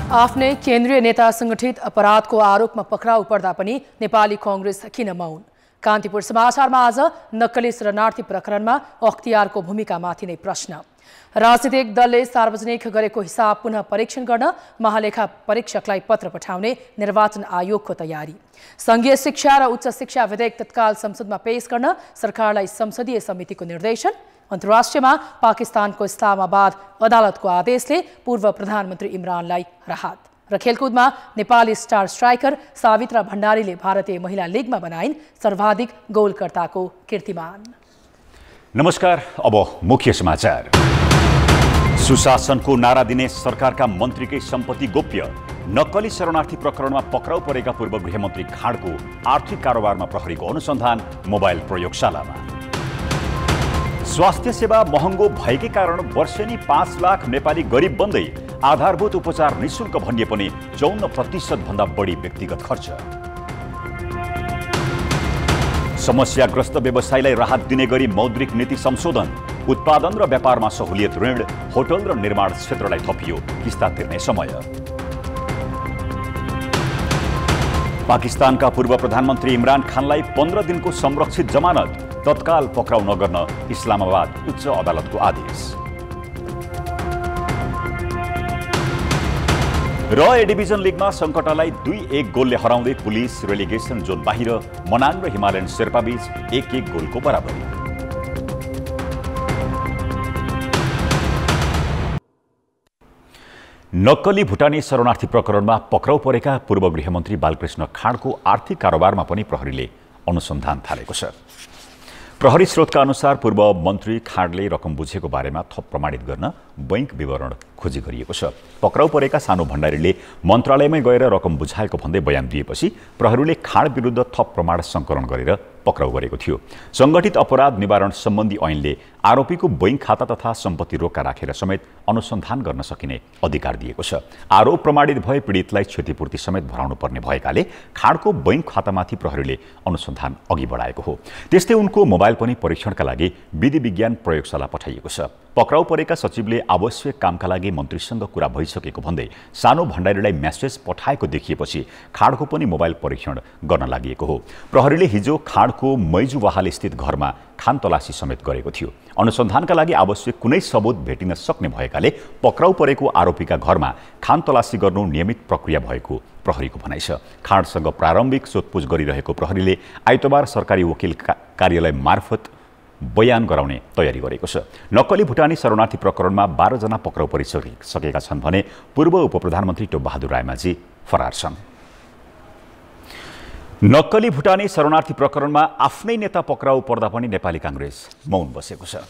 आफ्नै केन्द्रीय नेता संगठित अपराधको आरोपमा पक्राउ पर्दा पनि नेपाली कांग्रेस किन मौन? कान्तिपुर समाचारमा आज नक्कली शरणार्थी प्रकरणमा अख्तियारको भूमिकामाथि नै प्रश्न। राजनीतिक दलले सार्वजनिक गरेको हिसाब पुनः परीक्षण गर्न महालेखा परीक्षकलाई पत्र पठाउने निर्वाचन आयोगको तयारी। संघीय शिक्षा र उच्च शिक्षा विधेयक तत्काल संसदमा पेश गर्न सरकारलाई संसदीय समितिको निर्देशन। अन्तर्राष्ट्रियमा पाकिस्तानको इस्लामाबाद अदालतको आदेशले पूर्व प्रधानमन्त्री इमरानलाई राहत। र खेलकुदमा नेपाली स्टार स्ट्राइकर सावित्रा भण्डारीले भारतीय महिला लिगमा बनाइन् सर्वाधिक गोलकर्ताको कीर्तिमान। नमस्कार, अब मुख्य समाचार। सुशासनको नारा दिने सरकारका मन्त्रीकै सम्पत्ति गोप्य। नक्कली शरणार्थी प्रकरणमा पक्राउ परेका पूर्व गृहमन्त्री खाँडको आर्थिक कारोबारमा प्रहरीको अनुसन्धान मोबाइल प्रयोगशालामा। स्वास्थ्य सेवा महँगो भएकै कारण वर्षेनी 5 लाख नेपाली गरिब बन्दै आधारभूत उपचार निःशुल्क भनिए पनि 54% भन्दा बढी व्यक्तिगत खर्च। समस्याग्रस्त व्यवसायलाई राहत दिने गरी मौद्रिक नीति संशोधन। उत्पादन र व्यापारमा सहुलियत ऋण, होटल र निर्माण क्षेत्रलाई थपियो किस्ता तिर्ने समय। पाकिस्तानका पूर्व प्रधानमन्त्री इमरान खानलाई 15 दिनको संरक्षित जमानत। तत्काल पक्राउ नगर्न इस्लामाबाद उच्च अदालतको आदेश। र ए डिभिजन लिगमा सङ्कटालाई 2-1 गोलले हराउँदै पुलिस रेलिगेसन जोन बाहिर। मनाङ र हिमालयन शेर्पा बीच 1-1 गोलको बराबरी। नक्कली भुटानी शरणार्थी प्रकरणमा पक्राउ परेका पूर्व गृहमन्त्री बालकृष्ण खाँडको आर्थिक कारोबारमा पनि प्रहरीले अनुसन्धान थालेको छ। प्रहरी स्रोतका अनुसार पूर्व मन्त्री खाँडले रकम बुझेको बारेमा थप प्रमाणित गर्न बैंक विवरण खोजी गरिएको छ। पक्राउ परेका सानो भण्डारीले मन्त्रालयमै गएर रकम बुझाएको भन्दै बयान दिएपछि प्रहरीले खाँड विरुद्ध थप प्रमाण सङ्कलन गरेर पक्राउ गरेको थियो। सङ्गठित अपराध निवारण सम्बन्धी ऐनले आरोपीको बैंक खाता तथा सम्पत्ति रोक्का राखेर समेत अनुसन्धान गर्न सकिने अधिकार दिएको छ। आरोप प्रमाणित भए पीडितलाई क्षतिपूर्ति समेत भराउनु पर्ने भएकाले खाँडको बैंक खातामाथि प्रहरीले अनुसन्धान अघि बढाएको हो। त्यस्तै उनको मोबाइल पनि परीक्षणका लागि विधि विज्ञान प्रयोगशाला पठाइएको छ। पक्राउ परेका सचिवले आवश्यक कामका लागि मन्त्रीसँग कुरा भइसकेको भन्दै सानो भण्डारीलाई मेसेज पठाएको देखिएपछि खाँडको पनि मोबाइल परीक्षण गर्न लागि हो। प्रहरीले हिजो खाँडको मैजुवाहाल स्थित घरमा खान तलासी समेत गरेको थियो। अनुसन्धानका लागि आवश्यक कुनै सबूत भेटिन सक्ने भएकाले पक्राउ परेको आरोपीका घरमा खान तलासी गर्नु नियमित प्रक्रिया भएको प्रहरीको भनाइ छ। खाँडसँग प्रारम्भिक सोधपुछ गरिरहेको प्रहरीले आइतबार सरकारी वकिल कार्यालय मार्फत बयान गराउने तयारी गरेको छ। नक्कली भुटानी शरणार्थी प्रकरणमा 12 जना पक्राउ परिसकेका छन् भने पूर्व उपप्रधानमन्त्री टोपबहादुर रायमाझी फरार छन्। नक्कली भुटानी शरणार्थी प्रकरणमा आफ्नै नेता पक्राउ पर्दा पनि नेपाली कांग्रेस मौन बसेको छ।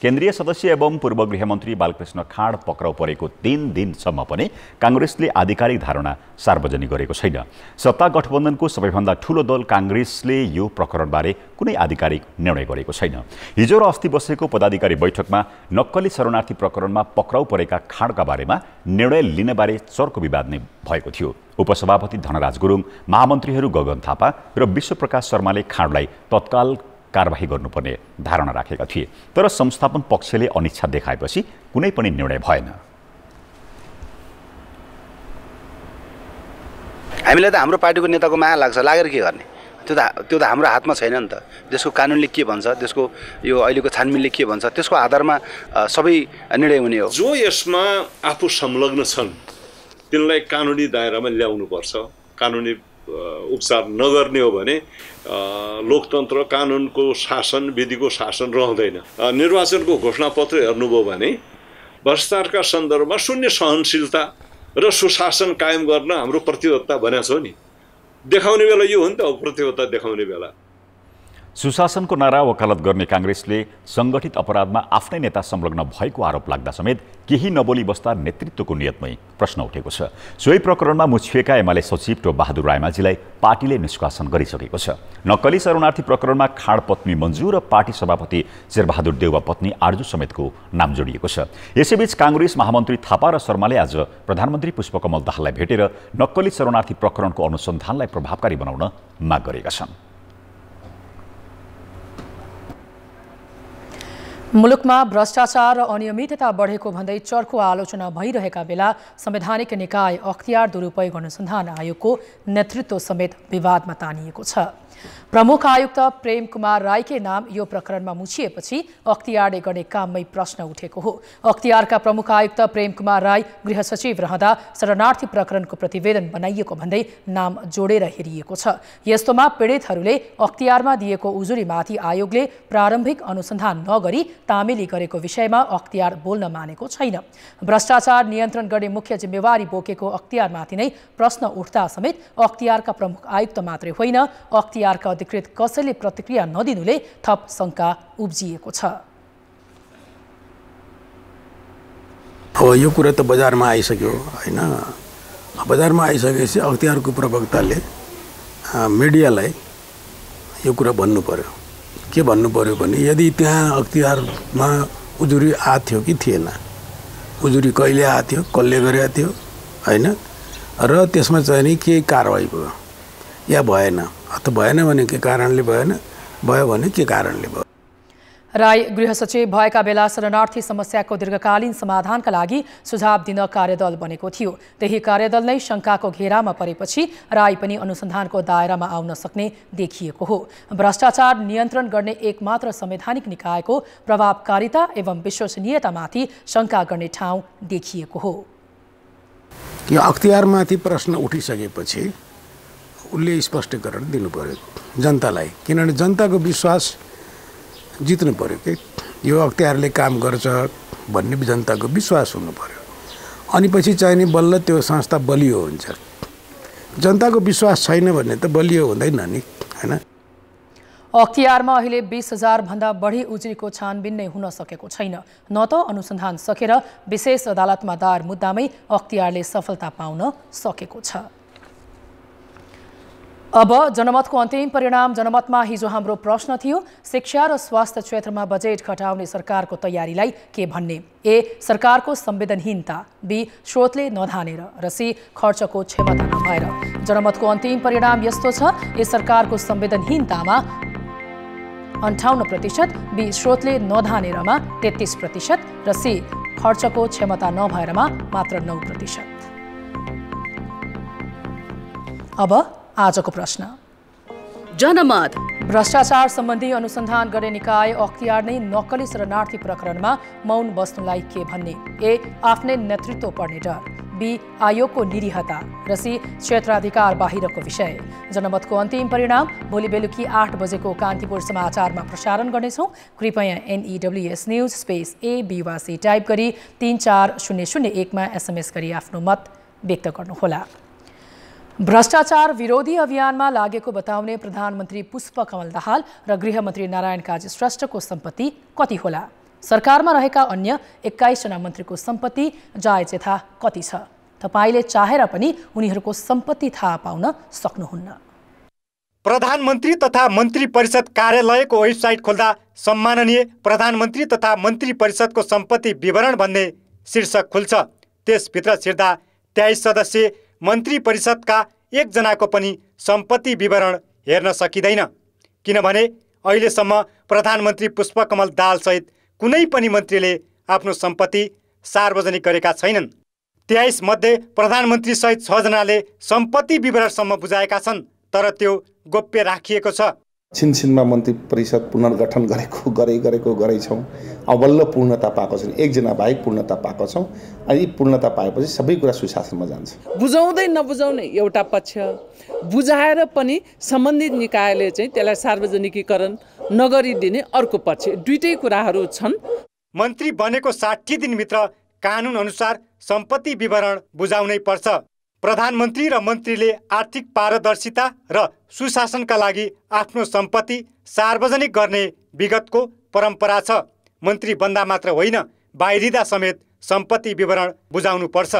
केन्द्रीय सदस्य एवं पूर्व गृहमन्त्री बालकृष्ण खाँड पक्राउ परेको 3 दिनसम्म पनि कांग्रेसले आधिकारिक धारणा सार्वजनिक गरेको छैन। सत्ता गठबन्धनको सबैभन्दा ठूलो दल कांग्रेसले यो प्रकरणबारे कुनै आधिकारिक निर्णय गरेको छैन। हिजो र अस्ति बसेको पदाधिकारी बैठकमा नक्कली शरणार्थी प्रकरणमा पक्राउ परेका खाँडका बारेमा निर्णय लिनेबारे चर्को विवाद नै भएको थियो। उपसभापति धनराज गुरुङ, महामन्त्रीहरू गगन थापा र विश्वप्रकाश शर्माले खाँडलाई तत्काल कारबाही गर्नुपर्ने धारणा राखेका थिए। तर संस्थापन पक्षले अनिच्छा देखाएपछि कुनै पनि निर्णय भएन। हामीलाई त हाम्रो पार्टीको नेताको माया लाग्छ, लागेर के गर्ने? त्यो त हाम्रो हातमा छैन नि त। देशको कानुनले के भन्छ, देशको यो अहिलेको छानबिनले के भन्छ, त्यसको आधारमा सबै निर्णय हुने हो। जो यसमा आफू संलग्न छन् तिनलाई कानुनी दायरामा ल्याउनुपर्छ। कानुनी उपचार नगर्ने हो भने लोकतन्त्र, कानुनको शासन, विधिको शासन रहँदैन। निर्वाचनको घोषणापत्र हेर्नुभयो भने भ्रष्टाचारका सन्दर्भमा शून्य सहनशीलता र सुशासन कायम गर्न हाम्रो प्रतिबद्धता भनेको छ नि। देखाउने बेला यो हो नि त, प्रतिबद्धता देखाउने बेला। सुशासनको नारा वकालत गर्ने कांग्रेसले संगठित अपराधमा आफ्नै नेता संलग्न भएको आरोप लाग्दा समेत केही नबोली बस्दा नेतृत्वको नियतमै प्रश्न उठेको छ। सोही प्रकरणमा मुछिएका एमाले सचिव टोपबहादुर रायमाझीलाई पार्टीले निष्कासन गरिसकेको छ। नक्कली शरणार्थी प्रकरणमा खाँड पत्नी मन्जु र पार्टी सभापति शेरबहादुर देउवा पत्नी आर्जु समेतको नाम जोडिएको छ। यसैबीच कांग्रेस महामन्त्री थापा र शर्माले आज प्रधानमन्त्री पुष्पकमल दाहाललाई भेटेर नक्कली शरणार्थी प्रकरणको अनुसन्धानलाई प्रभावकारी बनाउन माग गरेका छन्। मुलुकमा भ्रष्टाचार र अनियमितता बढेको भन्दै चर्को आलोचना भइरहेका बेला संवैधानिक निकाय अख्तियार दुरुपयोग अनुसन्धान आयोगको नेतृत्व समेत विवादमा तानिएको छ। प्रमुख आयुक्त प्रेम कुमार राईकै नाम यो प्रकरणमा मुछिएपछि अख्तियारले गर्ने काममै प्रश्न उठेको हो। अख्तियारका प्रमुख आयुक्त प्रेम कुमार राई गृह सचिव रहँदा शरणार्थी प्रकरणको प्रतिवेदन बनाइएको भन्दै नाम जोडेर हेरिएको छ। यस्तोमा पीडितहरूले अख्तियारमा दिएको उजुरीमाथि आयोगले प्रारम्भिक अनुसन्धान नगरी तामेली गरेको विषयमा अख्तियार बोल्न मानेको छैन। भ्रष्टाचार नियन्त्रण गर्ने मुख्य जिम्मेवारी बोकेको अख्तियारमाथि नै प्रश्न उठ्दा समेत अख्तियारका प्रमुख आयुक्त मात्रै होइन, अख्तियारका अधिकृत कसैले प्रतिक्रिया नदिनुले थप शंका उब्जिएको छ। अब यो कुरा त बजारमा आइसक्यो हैन। बजारमा आइसकेपछि अख्तियारको प्रवक्ताले मिडियालाई यो कुरा भन्नु पर्यो। के भन्नु पर्यो भने यदि त्यहाँ अख्तियारमा उजुरी आएको थियो कि थिएन, उजुरी कहिले आएको थियो, कसले गरेको थियो हैन, र त्यसमा चाहिँ नि के कारवाही भयो या भएन, अथवा भएन भने के कारणले भएन, भयो भने के कारणले भयो। राई गृह सचिव भएका बेला शरणार्थी समस्याको दीर्घकालीन समाधानका लागि सुझाव दिन कार्यदल बनेको थियो। त्यही कार्यदल नै शंकाको घेरामा परेपछि राई पनि अनुसन्धानको दायरामा आउन सक्ने देखिएको हो। भ्रष्टाचार नियन्त्रण गर्ने एकमात्र संवैधानिक निकायको प्रभावकारिता एवं विश्वसनीयतामाथि शंका गर्ने ठाउँ देखिएको हो। यो अख्तियारमाथि प्रश्न उठिसकेपछि उसले स्पष्टीकरण दिनु पर्यो जनतालाई, किनभने जनताको विश्वास जित्नु पर्यो कि यो अख्तियारले काम गर्छ भन्ने जनताको विश्वास हुनु पर्यो। अनि पछि चाहिँ नि बल्ल त्यो संस्था बलियो हुन्छ। जनताको विश्वास छैन भने त बलियो हुँदैन नि हैन। अख्तियारमा अहिले 20,000 भन्दा बढी उजुरीको छानबिन नै हुन सकेको छैन। न त अनुसन्धान सकेर विशेष अदालतमा दायर मुद्दामै अख्तियारले सफलता पाउन सकेको छ। अब जनमतको अन्तिम परिणाम। जनमतमा हिजो हाम्रो प्रश्न थियो, शिक्षा र स्वास्थ्य क्षेत्रमा बजेट घटाउने सरकारको तयारीलाई के भन्ने? ए, सरकारको संवेदनहीनता, बी, स्रोतले नधानेर, र सी, खर्चको क्षमता नभएर। जनमतको अन्तिम परिणाम यस्तो छ, ए, सरकारको संवेदनहीनतामा 58%, बी, स्रोतले नधानेरमा 33% र सी, खर्चको क्षमता नभएरमा मात्र 9%। अब आजको प्रश्न। जनमत। भ्रष्टाचार सम्बन्धी अनुसन्धान गर्ने निकाय अख्तियार नै नक्कली शरणार्थी प्रकरणमा मौन बस्नुलाई के भन्ने? ए, आफ्नै नेतृत्व पर्ने डर, बी, आयोगको निरीहता, र सी, क्षेत्राधिकार बाहिरको विषय। जनमतको अन्तिम परिणाम भोलि बेलुकी 8 बजेको कान्तिपुर समाचारमा प्रसारण गर्नेछौँ। कृपया NEWS न्यूज स्पेस AB वा C टाइप गरी 34001 मा SMS गरी आफ्नो मत व्यक्त गर्नुहोला। भ्रष्टाचार विरोधी अभियानमा लागेको बताउने प्रधानमन्त्री पुष्पकमल दाहाल र गृहमन्त्री नारायण काजी श्रेष्ठको सम्पत्ति कति होला? सरकारमा रहेका अन्य 21 जना मन्त्रीको सम्पत्ति जायज कति छ? तपाईले चाहेर पनि उनीहरूको सम्पत्ति थाहा पाउन सक्नुहुन्न। प्रधानमन्त्री तथा मन्त्री परिषद कार्यालयको वेबसाइट खोल्दा सम्माननीय प्रधानमन्त्री तथा मन्त्री परिषदको सम्पत्ति विवरण भन्ने शीर्षक खुल्छ। त्यसभित्र छिर्दा 23 सदस्यीय मन्त्री परिषदका 1 जनाको पनि सम्पत्ति विवरण हेर्न सकिँदैन, किनभने अहिलेसम्म प्रधानमन्त्री पुष्पकमल दाहालसहित कुनै पनि मन्त्रीले आफ्नो सम्पत्ति सार्वजनिक गरेका छैनन्। 23 मध्ये प्रधानमन्त्री सहित 6 जनाले सम्पत्ति विवरणसम्म बुझाएका छन्, तर त्यो गोप्य राखिएको छ। छिनछिनमा मन्त्री परिषद पुनर्गठन गरेकै छौँ। अब बल्ल पूर्णता पाएको छौँ, 1 जना बाहेक पूर्णता पाएको छौँ। अनि पूर्णता पाएपछि सबै कुरा सुशासनमा जान्छ। बुझाउँदै नबुझाउने एउटा पक्ष, बुझाएर पनि सम्बन्धित निकायले चाहिँ त्यसलाई सार्वजनिकीकरण नगरिदिने अर्को पक्ष, दुईटै कुराहरू छन्। मन्त्री बनेको 60 दिनभित्र कानुन अनुसार सम्पत्ति विवरण बुझाउनै पर्छ। प्रधानमन्त्री र मन्त्रीले आर्थिक पारदर्शिता र सुशासनका लागि आफ्नो सम्पत्ति सार्वजनिक गर्ने विगतको परम्परा छ। मन्त्री बन्दा मात्र होइन, बाहिरिँदा समेत सम्पत्ति विवरण बुझाउनु पर्छ।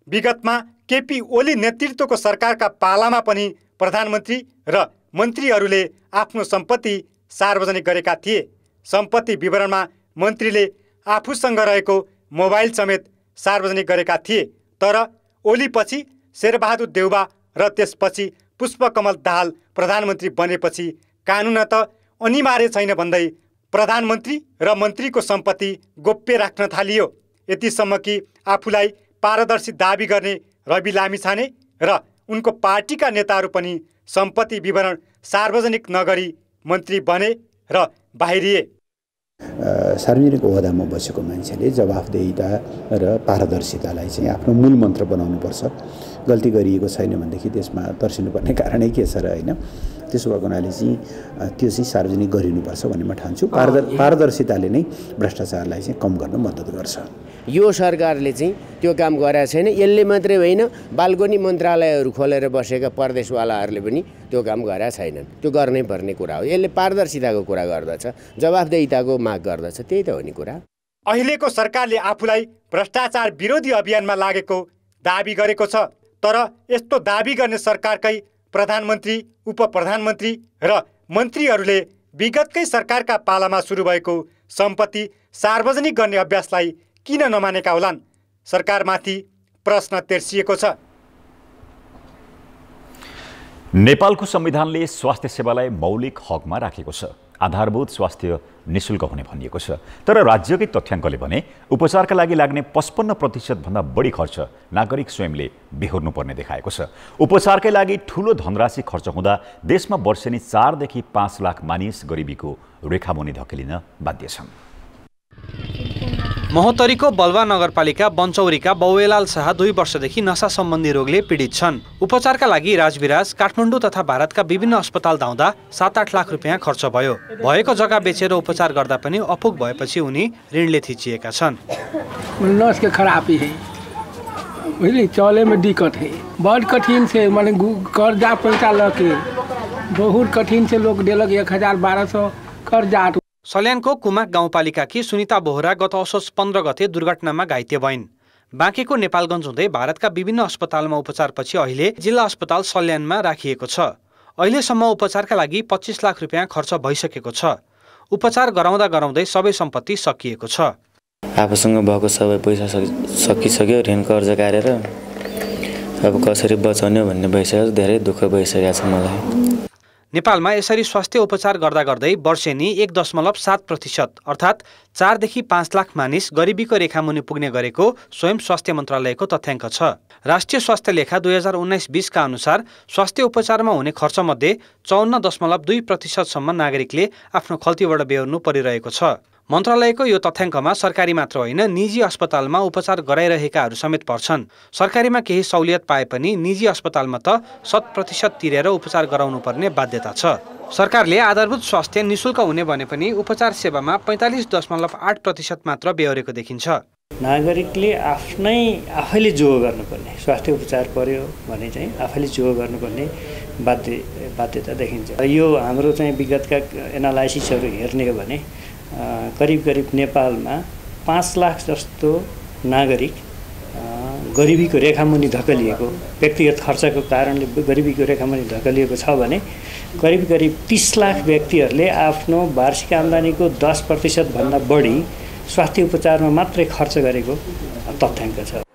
विगतमा केपी ओली नेतृत्वको सरकारका पालामा पनि प्रधानमन्त्री र मन्त्रीहरूले आफ्नो सम्पत्ति सार्वजनिक गरेका थिए। सम्पत्ति विवरणमा मन्त्रीले आफूसँग रहेको मोबाइल समेत सार्वजनिक गरेका थिए। तर ओलीपछि शेरबहादुर देउबा र त्यसपछि पुष्पकमल दाहाल प्रधानमन्त्री बनेपछि कानुन त अनिवार्य छैन भन्दै प्रधानमन्त्री र मन्त्रीको सम्पत्ति गोप्य राख्न थालियो। यतिसम्म कि आफूलाई पारदर्शी दाबी गर्ने रवि लामिछाने र उनको पार्टीका नेताहरू पनि सम्पत्ति विवरण सार्वजनिक नगरी मन्त्री बने र बाहिरिए। सार्वजनिक ओहदामा बसेको मान्छेले जवाफदेहिता र पारदर्शितालाई चाहिँ आफ्नो मूल मन्त्र बनाउनुपर्छ। गल्ती गरिएको छैन भनेदेखि त्यसमा तर्सिनुपर्ने कारणै के छ र होइन। त्यसो भएको हुनाले चाहिँ त्यो चाहिँ सार्वजनिक गरिनुपर्छ भन्ने म ठान्छु। पारदर्शिताले नै भ्रष्टाचारलाई चाहिँ कम गर्न मद्दत गर्छ। यो सरकारले चाहिँ त्यो काम गरेको छैन। यसले मात्रै होइन, बाल्कनी मन्त्रालयहरू खोलेर बसेका परदेशवालाहरूले पनि त्यो काम गरेका छैनन्। त्यो गर्नै पर्ने कुरा हो। यसले पारदर्शिताको कुरा गर्दछ, जवाफदेहिताको माग गर्दछ, त्यही त हो नि कुरा। अहिलेको सरकारले आफूलाई भ्रष्टाचार विरोधी अभियानमा लागेको दाबी गरेको छ। तर यस्तो दाबी गर्ने सरकारकै प्रधानमन्त्री, उपप्रधानमन्त्री र मन्त्रीहरूले विगतकै सरकारका पालामा सुरु भएको सम्पत्ति सार्वजनिक गर्ने अभ्यासलाई किन नमानेका होलान्? सरकारमाथि प्रश्न तेर्सिएको छ। नेपालको संविधानले स्वास्थ्य सेवालाई मौलिक हकमा राखेको छ। आधारभूत स्वास्थ्य निशुल्क हुने भनिएको छ। तर राज्यकै तथ्याङ्कले भने उपचारका लागि लाग्ने 55% भन्दा बढी खर्च नागरिक स्वयंले बेहोर्नुपर्ने देखाएको छ। उपचारकै लागि ठूलो धनराशि खर्च हुँदा देशमा वर्षेनी 4 देखि 5 लाख मानिस गरिबीको रेखामुनि धकेलिन बाध्य छन्। महोत्तरीको बलवा नगरपालिका बन्चौरीका बौवेलाल शाह 2 वर्षदेखि नशा सम्बन्धी रोगले पीडित छन्। उपचारका लागि राजविराज, काठमाडौँ तथा भारतका विभिन्न अस्पताल धाउँदा 7-8 लाख रुपियाँ खर्च भयो। भएको जग्गा बेचेर उपचार गर्दा पनि अपुग भएपछि उनी ऋणले थिचिएका छन्। नस के खराबी है, बुझली, चले में दिक्कत है, बड़ कठिन से माने कर्जा पैसा लके बहुत कठिन से लोग देलक 1000-1200 कर्जा। सल्यानको कुमाक गाउँपालिकाकी सुनिता बोहरा गत असोज 15 गते दुर्घटनामा घाइते भइन्। बाँकेको नेपालगञ्ज हुँदै भारतका विभिन्न अस्पतालमा उपचारपछि अहिले जिल्ला अस्पताल सल्यानमा राखिएको छ। अहिलेसम्म उपचारका लागि 25 लाख रुपियाँ खर्च भइसकेको छ। उपचार गराउँदा गराउँदै सबै सम्पत्ति सकिएको छ। आफूसँग भएको सबै पैसा सकिसक्यो, ऋण कर्ज काटेर अब कसरी बचाउने भन्ने भइसक्यो। धेरै दुःख भइसकेको छ मलाई। नेपालमा यसरी स्वास्थ्य उपचार गर्दा गर्दै वर्षेनी 1.7% अर्थात् 4 देखि 5 लाख मानिस गरिबीको रेखामुनि पुग्ने गरेको स्वयं स्वास्थ्य मन्त्रालयको तथ्याङ्क छ। राष्ट्रिय स्वास्थ्य लेखा 2019-20 का अनुसार स्वास्थ्य उपचारमा हुने खर्चमध्ये 54.2% सम्म नागरिकले आफ्नो खल्तीबाट बेहोर्नु परिरहेको छ। मन्त्रालयको यो तथ्याङ्कमा सरकारी मात्र होइन, निजी अस्पतालमा उपचार गराइरहेकाहरू समेत पर्छन्। सरकारीमा केही सहुलियत पाए पनि निजी अस्पतालमा त 100% तिरेर उपचार गराउनुपर्ने बाध्यता छ। सरकारले आधारभूत स्वास्थ्य निशुल्क हुने भने पनि उपचार सेवामा 45.8% मात्र बेहोरेको देखिन्छ। नागरिकले आफैले जोग गर्नुपर्ने स्वास्थ्य उपचार पर्यो भने चाहिँ आफैले जोग गर्नुपर्ने बाध्यता देखिन्छ। यो हाम्रो चाहिँ विगतका एनालाइसिसहरू हेर्ने हो भने करिब नेपालमा 5 लाख जस्तो नागरिक गरिबीको रेखामुनि धकेलिएको, व्यक्तिगत खर्चको कारणले गरिबीको रेखामुनि धकेलिएको छ भने करिब 30 लाख व्यक्तिहरूले आफ्नो वार्षिक आम्दानीको 10% भन्दा बढी स्वास्थ्य उपचारमा मात्रै खर्च गरेको तथ्याङ्क छ।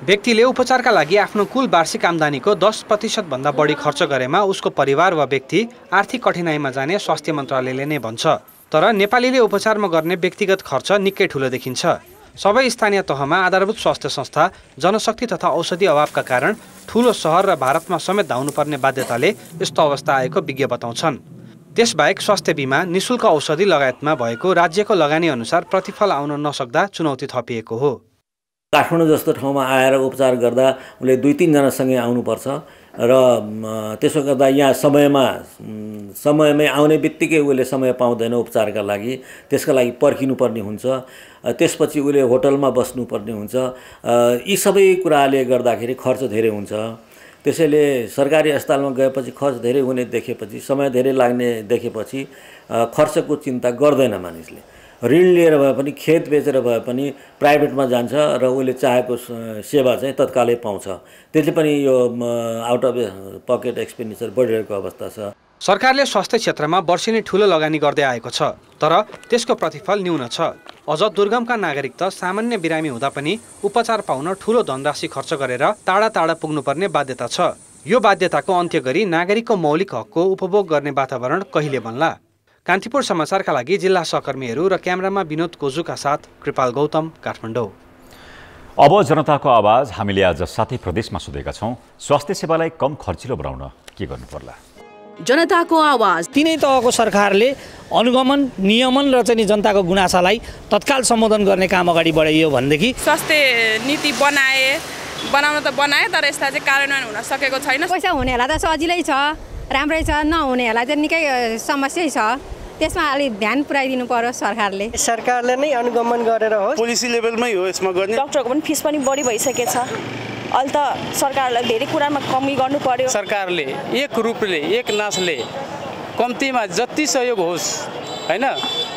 व्यक्तिले उपचारका लागि आफ्नो कुल वार्षिक आम्दानीको 10% भन्दा बढी खर्च गरेमा उसको परिवार वा व्यक्ति आर्थिक कठिनाइमा जाने स्वास्थ्य मन्त्रालयले नै भन्छ। तर नेपालीले उपचारमा गर्ने व्यक्तिगत खर्च निकै ठुलो देखिन्छ। सबै स्थानीय तहमा आधारभूत स्वास्थ्य संस्था, जनशक्ति तथा औषधि अभावका कारण ठूलो सहर र भारतमा समेत धाउनुपर्ने बाध्यताले यस्तो अवस्था आएको विज्ञ बताउँछन्। त्यसबाहेक स्वास्थ्य बिमा, निशुल्क औषधि लगायतमा भएको राज्यको लगानी अनुसार प्रतिफल आउन नसक्दा चुनौती थपिएको हो। काठमाडौँ जस्तो ठाउँमा आएर उपचार गर्दा उसले 2-3 जनासँगै आउनुपर्छ र त्यसो गर्दा यहाँ समयमै आउने बित्तिकै उसले समय पाउँदैन उपचारका लागि। त्यसका लागि पर्खिनुपर्ने हुन्छ। त्यसपछि उसले होटलमा बस्नुपर्ने हुन्छ। यी सबै कुराले गर्दाखेरि खर्च धेरै हुन्छ। त्यसैले सरकारी अस्पतालमा गएपछि खर्च धेरै हुने देखेपछि, समय धेरै लाग्ने देखेपछि खर्चको चिन्ता गर्दैन मानिसले। ऋण लिएर भए पनि, खेत बेचेर भए पनि प्राइभेटमा जान्छ र उसले चाहेको सेवा चाहिँ तत्कालै पाउँछ। त्यसले पनि यो आउट अफ पकेट एक्सपेन्डिचर बढिरहेको अवस्था छ। सरकारले स्वास्थ्य क्षेत्रमा वर्षेनी ठूलो लगानी गर्दै आएको छ, तर त्यसको प्रतिफल न्यून छ। अझ दुर्गमका नागरिक त सामान्य बिरामी हुँदा पनि उपचार पाउन ठूलो धनराशि खर्च गरेर टाढा पुग्नुपर्ने बाध्यता छ। यो बाध्यताको अन्त्य गरी नागरिकको मौलिक हकको उपभोग गर्ने वातावरण कहिले बन्ला? कान्तिपुर समाचारका लागि जिल्ला सहकर्मीहरू र क्यामेरामा विनोद कोजुका साथ कृपाल गौतम, काठमाडौँ। अब जनताको आवाज हामीले आज 7 प्रदेशमा सोधेका छौँ। स्वास्थ्य सेवालाई कम खर्चिलो बनाउन के गर्नु पर्ला? जनताको आवाज। तीनै तहको सरकारले अनुगमन, नियमन र चाहिँ जनताको गुनासालाई तत्काल सम्बोधन गर्ने काम अगाडि बढाइयो भनेदेखि स्वास्थ्य नीति बनाउन त बनाए, तर यसलाई चाहिँ कार्यान्वयन हुन सकेको छैन। पैसा हुनेहरूलाई त सजिलै छ, राम्रै छ, नहुनेहरूलाई चाहिँ निकै समस्यै छ। त्यसमा अलि ध्यान पुर्याइदिनु पर्यो सरकारले। सरकारले नै अनुगमन गरेर होस्, पोलिसी लेभलमै हो यसमा गर्ने। डाक्टरको पनि फिस पनि बढी भइसकेछ। अहिले त सरकारले धेरै कुरामा कमी गर्नु पर्यो। सरकारले एक रूपले, एक नासले कम्तीमा जति सहयोग होस् हैन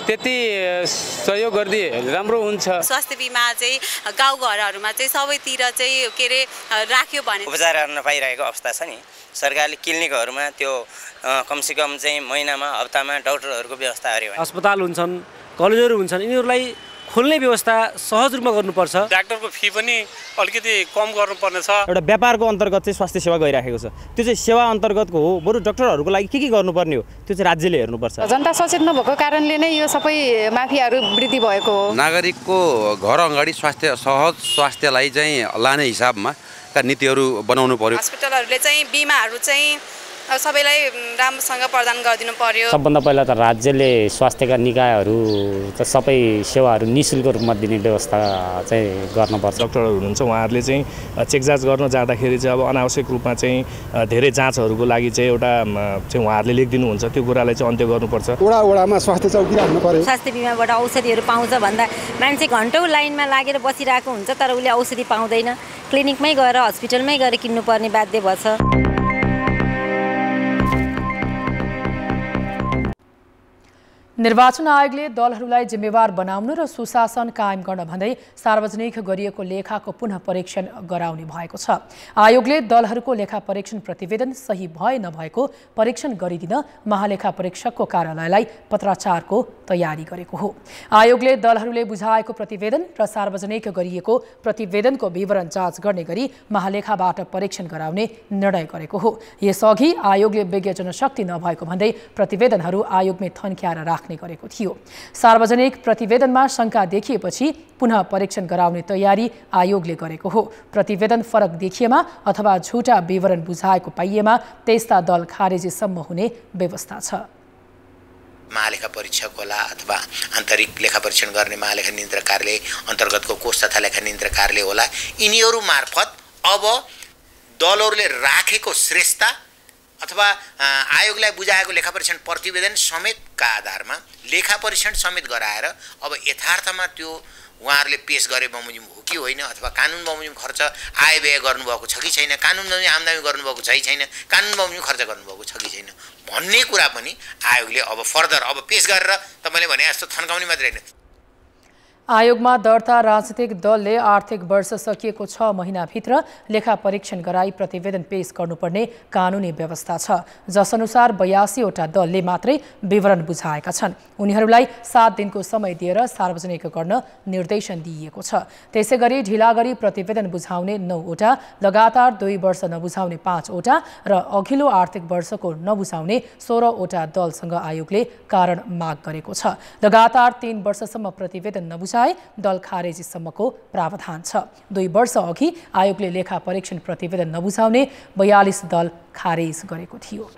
त्यति सहयोग गरिदिए राम्रो हुन्छ। स्वास्थ्य बिमा चाहिँ गाउँघरहरूमा चाहिँ सबैतिर चाहिँ के अरे राख्यो भने उपचार गर्न पाइरहेको अवस्था छ नि। सरकारले क्लिनिकहरूमा त्यो कमसेकम चाहिँ महिनामा, हप्तामा डाक्टरहरूको व्यवस्था गर्यो भने, अस्पताल हुन्छन्, कलेजहरू हुन्छन्, यिनीहरूलाई खोल्ने व्यवस्था सहज रूपमा गर्नुपर्छ। डाक्टरको फी पनि अलिकति कम गर्नुपर्ने छ। एउटा व्यापारको अन्तर्गत चाहिँ स्वास्थ्य सेवा गइराखेको छ, त्यो चाहिँ सेवा अन्तर्गतको हो। बरु डाक्टरहरूको लागि के गर्नुपर्ने हो त्यो चाहिँ राज्यले हेर्नुपर्छ। जनता सचेत नभएको कारणले नै यो सबै माफियाहरू वृद्धि भएको हो। नागरिकको घर अगाडि सहज स्वास्थ्यलाई चाहिँ लाने हिसाबमा का नीतिहरू बनाउनु पर्यो। हस्पिटलहरूले चाहिँ बिमाहरू चाहिँ सबैलाई राम्रोसँग प्रदान गरिदिनु पर्यो। सबभन्दा पहिला त राज्यले स्वास्थ्यका निकायहरू त सबै सेवाहरू निःशुल्क रूपमा दिने व्यवस्था चाहिँ गर्नुपर्छ। डाक्टरहरू हुनुहुन्छ, उहाँहरूले चाहिँ चेकजाँच गर्न जाँदाखेरि चाहिँ अब अनावश्यक रूपमा चाहिँ धेरै जाँचहरूको लागि चाहिँ एउटा चाहिँ उहाँहरूले लेखिदिनुहुन्छ, त्यो कुरालाई चाहिँ अन्त्य गर्नुपर्छ। वडामा स्वास्थ्य चौकी राख्नु पर्यो। स्वास्थ्य बिमाबाट औषधिहरू पाउँछ भन्दा मान्छे घन्टौँ लाइनमा लागेर बसिरहेको हुन्छ, तर उसले औषधि पाउँदैन। क्लिनिकमै गएर, हस्पिटलमै गएर किन्नुपर्ने बाध्य भएछ। निर्वाचन आयोगले दलहरूलाई जिम्मेवार बनाउन र सुशासन कायम गर्न भन्दै सार्वजनिक गरिएको लेखाको पुनः परीक्षण गराउने भएको छ। आयोगले दलहरूको लेखा परीक्षण प्रतिवेदन सही भए नभएको परीक्षण गरिदिन महालेखा परीक्षकको कार्यालयलाई पत्राचारको तयारी गरेको हो। आयोगले दलहरूले बुझाएको प्रतिवेदन र सार्वजनिक गरिएको प्रतिवेदनको विवरण जाँच गर्ने गरी महालेखाबाट परीक्षण गराउने निर्णय गरेको हो। यसअघि आयोगले विज्ञ जनशक्ति नभएको भन्दै प्रतिवेदनहरू आयोगमै थन्क्याएर राख्ने गरेको थियो। सार्वजनिक प्रतिवेदनमा शंका देखिएपछि पुनः परीक्षण गराउने तयारी आयोगले गरेको हो। प्रतिवेदन फरक देखिएमा अथवा झुटा विवरण बुझाएको पाइएमा त्यस्ता दल खारेजीसम्म हुने व्यवस्था छ। महालेखा परीक्षक होला अथवा आन्तरिक लेखा परीक्षण गर्ने महालेखा नियन्त्रक कार्यालय अन्तर्गतको कोष तथा लेखा नियन्त्रक कार्यालय होला। यिनीहरू मार्फत अब दलहरूले राखेको श्रेष्ठता अथवा आयोगलाई बुझाएको लेखा परीक्षण प्रतिवेदन समेतका आधारमा लेखा परीक्षण समेत गराएर अब यथार्थमा त्यो उहाँहरूले पेश गरे बमोजिम हो कि होइन, अथवा कानुन बमोजिम खर्च आय व्यय गर्नुभएको छ कि छैन, कानुन बमोजिम आमदानी गर्नुभएको छ कि छैन, कानुन बमोजिम खर्च गर्नुभएको छ कि छैन भन्ने कुरा पनि आयोगले अब फर्दर अब पेश गरेर तपाईँले भने जस्तो थन्काउने मात्रै होइन। आयोगमा दर्ता राजनीतिक दलले आर्थिक वर्ष सकिएको 6 महिनाभित्र लेखा परीक्षण गराई प्रतिवेदन पेश गर्नुपर्ने कानुनी व्यवस्था छ, जसअनुसार 82वटा दलले मात्रै विवरण बुझाएका छन्। उनीहरूलाई 7 दिनको समय दिएर सार्वजनिक गर्न निर्देशन दिइएको छ। त्यसैगरी ढिला गरी प्रतिवेदन बुझाउने 9वटा, लगातार 2 वर्ष नबुझाउने 5वटा र अघिल्लो आर्थिक वर्षको नबुझाउने 16वटा दलसँग आयोगले कारण माग गरेको छ। लगातार 3 वर्षसम्म प्रतिवेदन नबुझाए दल खारेजीसम्मको प्रावधान छ। 2 वर्ष अघि आयोगले लेखा परीक्षण प्रतिवेदन नबुझाउने 42 दल खारेज गरेको थियो।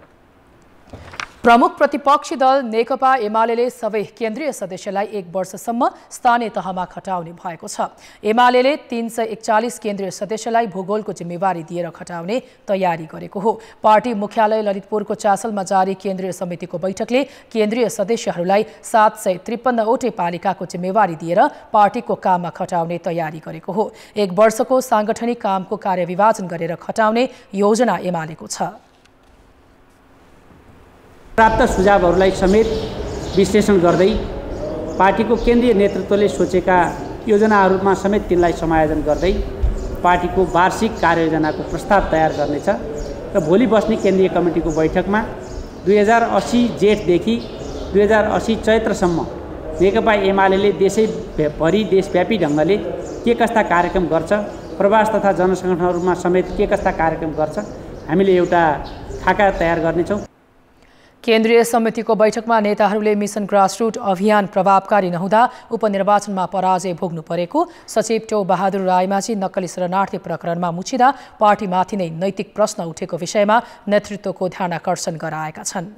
प्रमुख प्रतिपक्षी दल नेकपा एमालेले सबै केन्द्रीय सदस्यलाई 1 वर्षसम्म स्थानीय तहमा खटाउने भएको छ। एमालेले 341 केन्द्रीय सदस्यलाई भूगोलको जिम्मेवारी दिएर खटाउने तयारी गरेको हो। पार्टी मुख्यालय ललितपुरको चासलमा जारी केन्द्रीय समितिको बैठकले केन्द्रीय सदस्यहरूलाई 753 वटै पालिकाको जिम्मेवारी दिएर पार्टीको काममा खटाउने तयारी गरेको हो। 1 वर्षको सांगठनिक कामको कार्यविभाजन गरेर खटाउने योजना एमालेको छ। प्राप्त सुझावहरूलाई समेत विश्लेषण गर्दै पार्टीको केन्द्रीय नेतृत्वले सोचेका योजनाहरूमा समेत तिनलाई समायोजन गर्दै पार्टीको वार्षिक कार्ययोजनाको प्रस्ताव तयार गर्नेछ र भोलि बस्ने केन्द्रीय कमिटीको बैठकमा 2080 जेठदेखि 2080 चैत्रसम्म नेकपा एमाले देशैभरि देशव्यापी ढङ्गले के कस्ता कार्यक्रम गर्छ, प्रवास तथा जनसङ्गठनहरूमा समेत के कस्ता कार्यक्रम गर्छ, हामीले एउटा खाका तयार गर्नेछौँ। केन्द्रीय समितिको बैठकमा नेताहरूले मिसन ग्रासरुट अभियान प्रभावकारी नहुँदा उपनिर्वाचनमा पराजय भोग्नु परेको सचिव टो बहादुर रायमाझी नक्कली शरणार्थी प्रकरणमा मुछिँदा पार्टीमाथि नै नैतिक प्रश्न उठेको विषयमा नेतृत्वको ध्यानाकर्षण गराएका छन्।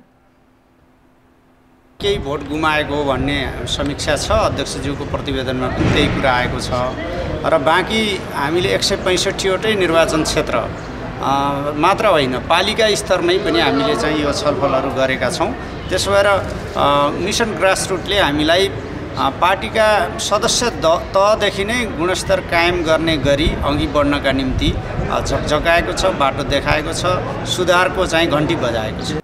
केही भोट गुमाएको भन्ने समीक्षा छ, अध्यक्षज्यूको प्रतिवेदनमा पनि त्यही कुरा आएको छ र बाँकी हामीले 165वटै निर्वाचन क्षेत्र मात्र होइन पालिका स्तरमै पनि हामीले चाहिँ यो छलफलहरू गरेका छौँ। त्यसो भएर मिसन ग्रासरुटले हामीलाई पार्टीका सदस्य तहदेखि नै गुणस्तर कायम गर्ने गरी अघि बढ्नका निम्ति झकझकाएको छ, बाटो देखाएको छ, सुधारको चाहिँ घन्टी बजाएको छ।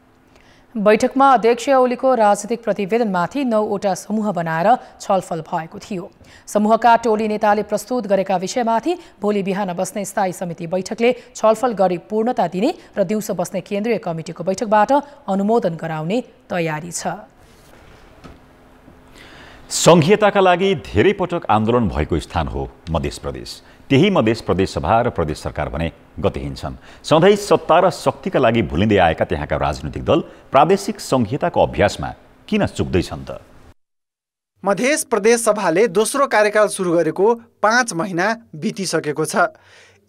बैठकमा अध्यक्ष ओलीको राजनीतिक प्रतिवेदनमाथि 9वटा समूह बनाएर छलफल भएको थियो। समूहका टोली नेताले प्रस्तुत गरेका विषयमाथि भोलि बिहान बस्ने स्थायी समिति बैठकले छलफल गरी पूर्णता दिने र दिउँसो बस्ने केन्द्रीय कमिटिको बैठकबाट अनुमोदन गराउने तयारी छ। संघीयताका लागि धेरै पटक आन्दोलन भएको स्थान हो मध्य प्रदेश। त्यही मध्य प्रदेश सभा र प्रदेश सरकार भने गतिहीन छन्। सधैँ सत्ता र शक्तिका लागि भुलिँदै आएका त्यहाँका राजनीतिक दल प्रादेशिक संघीयताको अभ्यासमा किन चुक्दैछन् त? मध्य प्रदेश सभाले दोस्रो कार्यकाल सुरु गरेको 5 महिना बितिसकेको छ।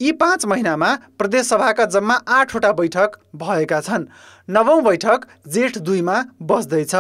यी 5 महिनामा प्रदेश सभाका जम्मा 8वटा बैठक भएका छन्। 9औं बैठक जेठ 2 मा बस्दैछ।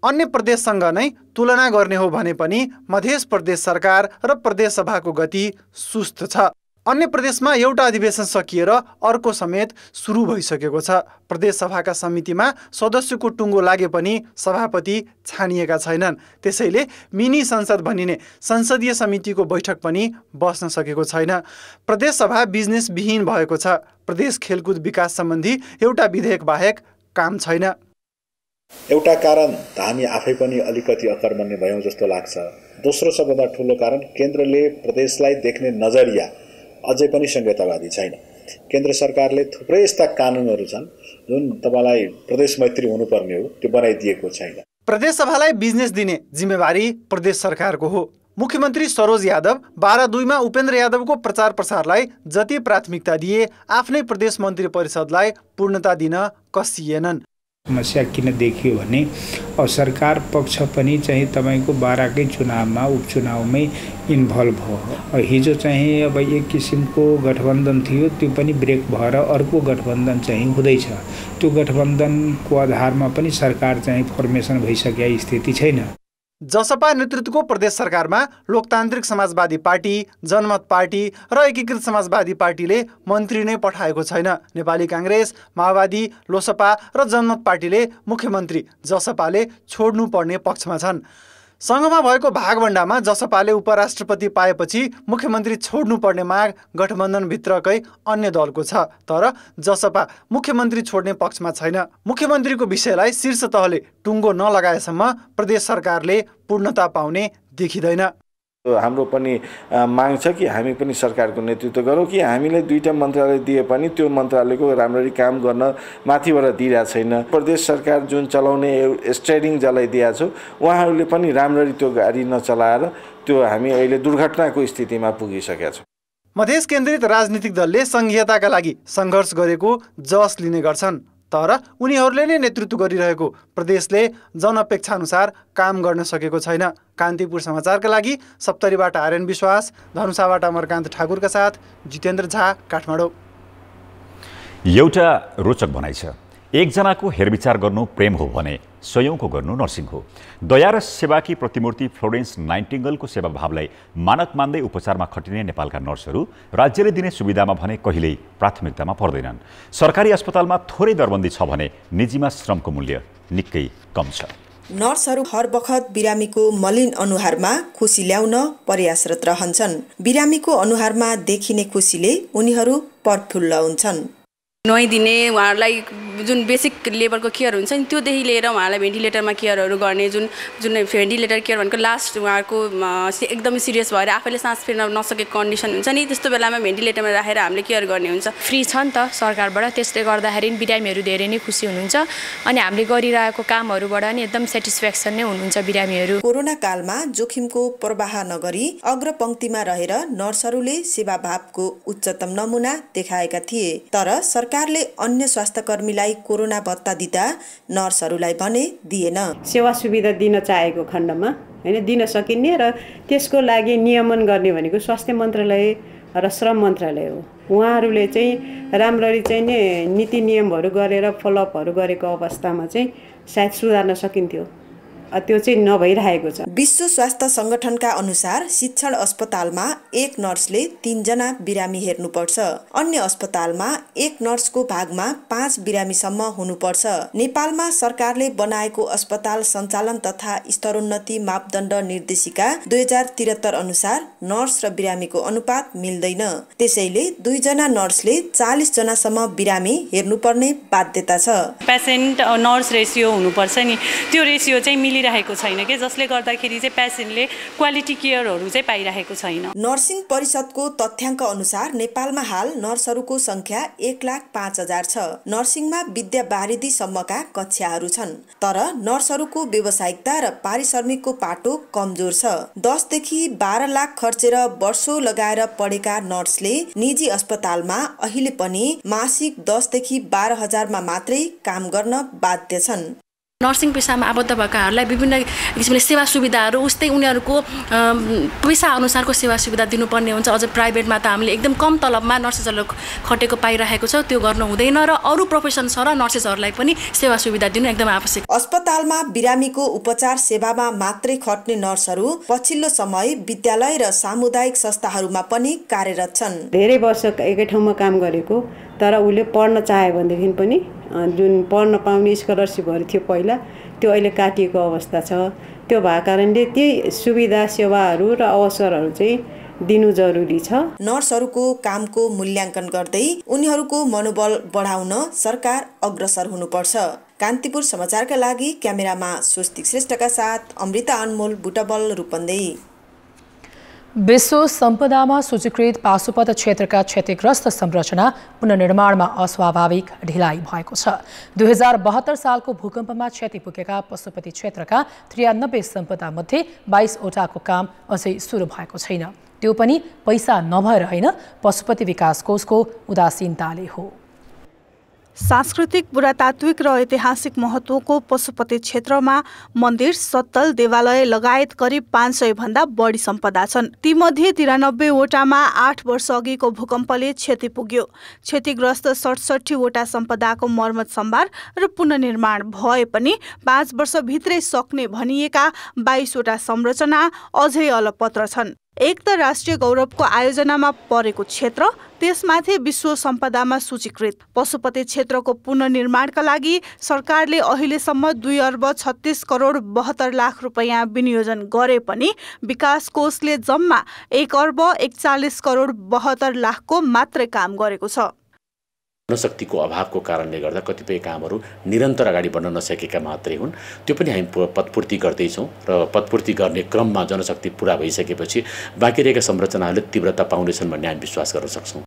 अन्य प्रदेशसँग नै तुलना गर्ने हो भने पनि मध्य प्रदेश सरकार र प्रदेश सभाको गति सुस्त छ। अन्य प्रदेशमा एउटा अधिवेशन सकिएर अर्को समेत सुरु भइसकेको छ। प्रदेश सभाका समितिमा सदस्यको टुङ्गो लागे पनि सभापति छानिएका छैनन्। त्यसैले मिनी संसद भनिने संसदीय समितिको बैठक पनि बस्न सकेको छैन। प्रदेश सभा बिजनेस विहीन भएको छ। प्रदेश खेलकुद विकास सम्बन्धी एउटा विधेयक बाहेक काम छैन। एउटा कारण त हामी आफै पनि अलिकति अकर्मण्य भयौँ जस्तो लाग्छ। दोस्रो सबभन्दा ठुलो कारण केन्द्रले प्रदेशलाई देख्ने नजरिया अझै पनि संहितावादी छैन। केन्द्र सरकारले थुप्रै यस्ता कानुनहरू छन् जुन तपाईँलाई प्रदेश मैत्री हुनुपर्ने हो, त्यो बनाइदिएको छैन। प्रदेश सभालाई बिजनेस दिने जिम्मेवारी प्रदेश सरकारको हो। मुख्यमन्त्री सरोज यादव 12/2 मा उपेन्द्र यादवको प्रचार प्रसारलाई जति प्राथमिकता दिए आफ्नै प्रदेश मन्त्री परिषदलाई पूर्णता दिन कसिएनन्। समस्या किन देखियो भने अब सरकार पक्ष पनि चाहिँ तपाईको 12कै चुनावमा उपचुनावमै इन्भल्भ भयो। हिजो चाहिँ अब एक किसिमको गठबन्धन थियो, त्यो पनि ब्रेक भएर अर्को गठबन्धन चाहिँ हुँदैछ। त्यो गठबन्धनको आधारमा पनि सरकार चाहिँ फर्मेसन भइसकेको स्थिति छैन। जसपा नेतृत्वको प्रदेश सरकारमा लोकतान्त्रिक समाजवादी पार्टी, जनमत पार्टी र एकीकृत समाजवादी पार्टीले मन्त्री नै पठाएको छैन। नेपाली काङ्ग्रेस, माओवादी, लोसपा र जनमत पार्टीले मुख्यमन्त्री जसपाले छोड्नुपर्ने पक्षमा छन्। सङ्घमा भएको भागभण्डामा जसपाले उपराष्ट्रपति पाएपछि मुख्यमन्त्री छोड्नुपर्ने माग गठबन्धनभित्रकै अन्य दलको छ। तर जसपा मुख्यमन्त्री छोड्ने पक्षमा छैन। मुख्यमन्त्रीको विषयलाई शीर्ष तहले टुङ्गो नलगाएसम्म प्रदेश सरकारले पूर्णता पाउने देखिँदैन। हाम्रो पनि माग छ कि हामी पनि सरकारको नेतृत्व गरौँ कि हामीले 2टा मन्त्रालय दिए पनि त्यो मन्त्रालयको राम्ररी काम गर्न माथिबाट दिइरहेको छैन। प्रदेश सरकार जुन चलाउने स्टेयरिङ जसलाई दिएको छ उहाँहरूले पनि राम्ररी त्यो गाडी नचलाएर त्यो हामी अहिले दुर्घटनाको स्थितिमा पुगिसकेका छौँ। मधेस केन्द्रित राजनीतिक दलले संघीयताका लागि सङ्घर्ष गरेको जस लिने गर्छन्। तर उनीहरूले नै नेतृत्व गरिरहेको प्रदेशले जनअपेक्षा अनुसार काम गर्न सकेको छैन। कान्तिपुर समाचारका लागि सप्तरीबाट आर्यन विश्वास, धनुषाबाट अमरकान्त ठाकुरका साथ जितेन्द्र झा, काठमाडौँ। एउटा रोचक भनाइ छ, एकजनाको हेरविचार गर्नु प्रेम हो भने स्वयंको गर्नु नर्सिङ हो। दया र सेवाकी प्रतिमूर्ति फ्लोरेन्स नाइटिङ्गेलको सेवाभावलाई मानक मान्दै उपचारमा खटिने नेपालका नर्सहरू राज्यले दिने सुविधामा भने कहिल्यै प्राथमिकतामा पर्दैनन्। सरकारी अस्पतालमा थोरै दरबन्दी छ भने निजीमा श्रमको मूल्य निकै कम छ। नर्सहरू हर बखत बिरामीको मलिन अनुहारमा खुसी ल्याउन प्रयासरत रहन्छन्। बिरामीको अनुहारमा देखिने खुसीले उनीहरू प्रफुल्ल हुन्छन्। नुहाइदिने, उहाँहरूलाई जुन बेसिक लेभलको केयर हुन्छ नि त्योदेखि लिएर उहाँलाई भेन्टिलेटरमा केयरहरू गर्ने, जुन भेन्टिलेटर केयर भनेको लास्ट उहाँको एकदमै सिरियस भएर आफैले सास फेर्न नसकेको कन्डिसन हुन्छ नि, त्यस्तो बेलामा भेन्टिलेटरमा राखेर हामीले केयर गर्ने हुन्छ। फ्री छ नि त सरकारबाट, त्यसले गर्दाखेरि बिरामीहरू धेरै नै खुसी हुनुहुन्छ अनि हामीले गरिरहेको कामहरूबाट नि एकदम सेटिस्फ्याक्सन नै हुनुहुन्छ बिरामीहरू। कोरोना कालमा जोखिमको प्रवाह नगरी अग्रपङ्क्तिमा रहेर नर्सहरूले सेवाभावको उच्चतम नमुना देखाएका थिए। तर सरकारले अन्य स्वास्थ्यकर्मीलाई नर्सहरूलाई कोरोना भत्ता दिँदा नर्सहरूलाई भने दिएन। सेवा सुविधा दिन चाहेको खण्डमा हैन दिन सकिने र त्यसको लागि नियमन गर्ने भनेको स्वास्थ्य मन्त्रालय र श्रम मन्त्रालय हो। उहाँहरूले चाहिँ राम्ररी चाहिँ नि नीति नियमहरू गरेर फलोअपहरू गरेको अवस्थामा चाहिँ सायद सुधार्न सकिन्थ्यो, त्यो चाहिँ नभइरहेको छ। विश्व स्वास्थ्य संगठनका अनुसार शिक्षण अस्पतालमा एक नर्सले 3 जना बिरामी हेर्नुपर्छ। अन्य अस्पतालमा एक नर्सको भागमा 5 बिरामीसम्म हुनुपर्छ। नेपालमा सरकारले बनाएको अस्पताल सञ्चालन तथा स्तरोन्नति मापदण्ड निर्देशिका 2073 अनुसार नर्स र बिरामीको अनुपात मिल्दैन। त्यसैले 2 जना नर्सले 40 जनासम्म बिरामी हेर्नुपर्ने बाध्यता छ। पेसेन्ट नर्स रेसियो हुनुपर्छ नि, त्यो रेसियो चाहिँ रहेको छैन के, जसले गर्दाखेरि चाहिँ पेसेन्टले क्वालिटी केयरहरू चाहिँ पाइरहेको छैन। नर्सिङ परिषदको तथ्याङ्क अनुसार नेपालमा हाल नर्सहरूको संख्या 1,05,000 छ। नर्सिङमा विद्या बारिदी सम्मका कक्षाहरू छन्, तर नर्सहरूको व्यावसायिकता र पारिश्रमिकको पाटो कमजोर छ। 10 देखि 12 लाख खर्चेर वर्षौं लगाएर पढेका नर्सले निजी अस्पतालमा अहिले पनि मासिक 10 देखि 12 हजारमा मात्रै काम गर्न बाध्य छन्। नर्सिङ पेसामा आबद्ध भएकाहरूलाई विभिन्न किसिमले सेवा सुविधाहरू उस्तै उनीहरूको पेसा अनुसारको सेवा सुविधा दिनुपर्ने हुन्छ। अझ प्राइभेटमा त हामीले एकदम कम तलबमा नर्सेसहरू खटेको पाइरहेको छ, त्यो गर्नु हुँदैन र अरू प्रोफेसन छ र नर्सेसहरूलाई पनि सेवा सुविधा दिनु एकदम आवश्यक। अस्पतालमा बिरामीको उपचार सेवामा मात्रै खट्ने नर्सहरू पछिल्लो समय विद्यालय र सामुदायिक संस्थाहरूमा पनि कार्यरत छन्। धेरै वर्ष एकै ठाउँमा काम गरेको तर उसले पढ्न चाह्यो भनेदेखि पनि जुन पढ्न पाउने स्कलरसिपहरू थियो पहिला त्यो अहिले काटिएको अवस्था छ। त्यो भएको कारणले त्यही सुविधा सेवाहरू र अवसरहरू चाहिँ दिनु जरुरी छ। नर्सहरूको कामको मूल्याङ्कन गर्दै उनीहरूको मनोबल बढाउन सरकार अग्रसर हुनुपर्छ। कान्तिपुर समाचारका लागि क्यामेरामा स्वस्तिक श्रेष्ठका साथ अमृता अनमोल, बुटबल, रूपन्देही। विश्व सम्पदामा सूचीकृत पाशुपत क्षेत्रका क्षतिग्रस्त संरचना पुनर्निर्माणमा अस्वाभाविक ढिलाइ भएको छ। 2072 सालको भूकम्पमा क्षति पुगेका पशुपति क्षेत्रका 93 सम्पदा मध्ये 22 वटाको काम अझै सुरु भएको छैन। त्यो पनि पैसा नभएर होइन, पशुपति विकास कोषको उदासीनताले हो। सांस्कृतिक, पुरातात्विक र ऐतिहासिक महत्त्वको पशुपति क्षेत्रमा मन्दिर, सत्तल, देवालय लगायत करिब 500 भन्दा बढी सम्पदा छन्। तीमध्ये 93 वटामा 8 वर्ष अघिको भूकम्पले क्षति पुग्यो। क्षतिग्रस्त 67 वटा सम्पदाको मर्मत सम्भार र पुनर्निर्माण भए पनि 5 वर्षभित्रै सक्ने भनिएका 22 वटा संरचना अझै अलपत्र छन्। एक त राष्ट्रिय गौरवको आयोजनामा परेको क्षेत्र, त्यसमाथि विश्व सम्पदामा सूचीकृत पशुपति क्षेत्रको पुनर्निर्माणका लागि सरकारले अहिलेसम्म 2 अर्ब 36 करोड 72 लाख रुपैयाँ विनियोजन गरे पनि विकास कोषले जम्मा 1 अर्ब 41 करोड 72 लाखको मात्रै काम गरेको छ। जनशक्तिको अभावको कारणले गर्दा कतिपय कामहरू निरन्तर अगाडि बढ्न नसकेका मात्रै हुन्। त्यो पनि हामी पदपूर्ति गर्दैछौँ र पदपूर्ति गर्ने क्रममा जनशक्ति पुरा भइसकेपछि बाँकी रहेका संरचनाहरूले तीव्रता पाउनेछन् भन्ने हामी विश्वास गर्न सक्छौँ।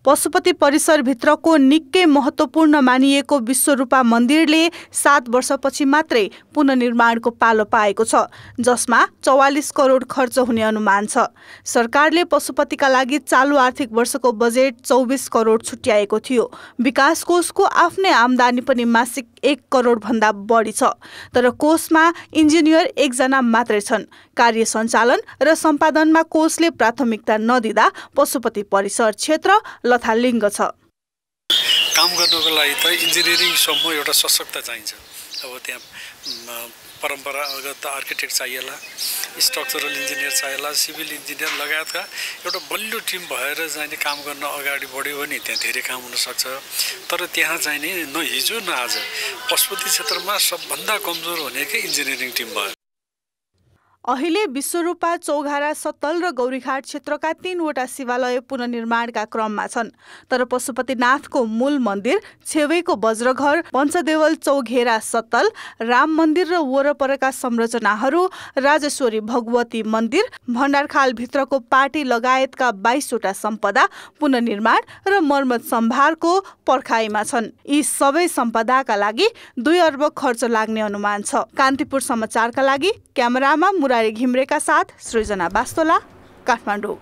पशुपति परिसरभित्रको निकै महत्त्वपूर्ण मानिएको विश्वरूपा मन्दिरले 7 वर्षपछि मात्रै पुनर्निर्माणको पालो पाएको छ, जसमा 44 करोड खर्च हुने अनुमान छ। सरकारले पशुपतिका लागि चालु आर्थिक वर्षको बजेट 24 करोड छुट्याएको थियो। विकास कोषको आफ्नै आम्दानी पनि मासिक 1 करोड भन्दा बढी छ, तर कोषमा इन्जिनियर 1 जना मात्रै छन्। कार्य सञ्चालन र सम्पादनमा कोषले प्राथमिकता नदिँदा पशुपति परिसर क्षेत्र लथालिङ्ग छ। काम गर्नको लागि त इन्जिनियरिङसम्म एउटा सशक्त चाहिन्छ। अब त्यहाँ परम्परागत आर्किटेक्ट चाहिएला, स्ट्रक्चरल इन्जिनियर चाहिएला, सिभिल इन्जिनियर लगायतका एउटा बलियो टिम भएर चाहिँ काम गर्न अगाडि बढ्यो भने त्यहाँ धेरै काम हुनसक्छ। तर त्यहाँ चाहिँ नि न हिजो न आज पशुपति क्षेत्रमा सबभन्दा कमजोर भनेकै इन्जिनियरिङ टिम भयो। अहिले विश्वरूपा, चौघारा, सत्तल र गौरीघाट क्षेत्रका 3 वटा शिवालय पुनर्निर्माणका क्रममा छन्, तर पशुपतिनाथको मूल मन्दिर, छेवैको वज्रघर, पञ्चदेवल, चौघेरा, सत्तल, राम मन्दिर र वरपरका संरचनाहरू, राजेश्वरी भगवती मन्दिर, भण्डारखाल भित्रको पार्टी लगायतका 22 वटा सम्पदा पुनर्निर्माण र मर्मत सम्भारको पर्खाइमा छन्। यी सबै सम्पदाका लागि 2 अर्ब खर्च लाग्ने अनुमान छ। कान्तिपुर समाचारका लागि क्यामेरामा घिम्रेका साथ सृजना बास्तोला, काठमाडौँ।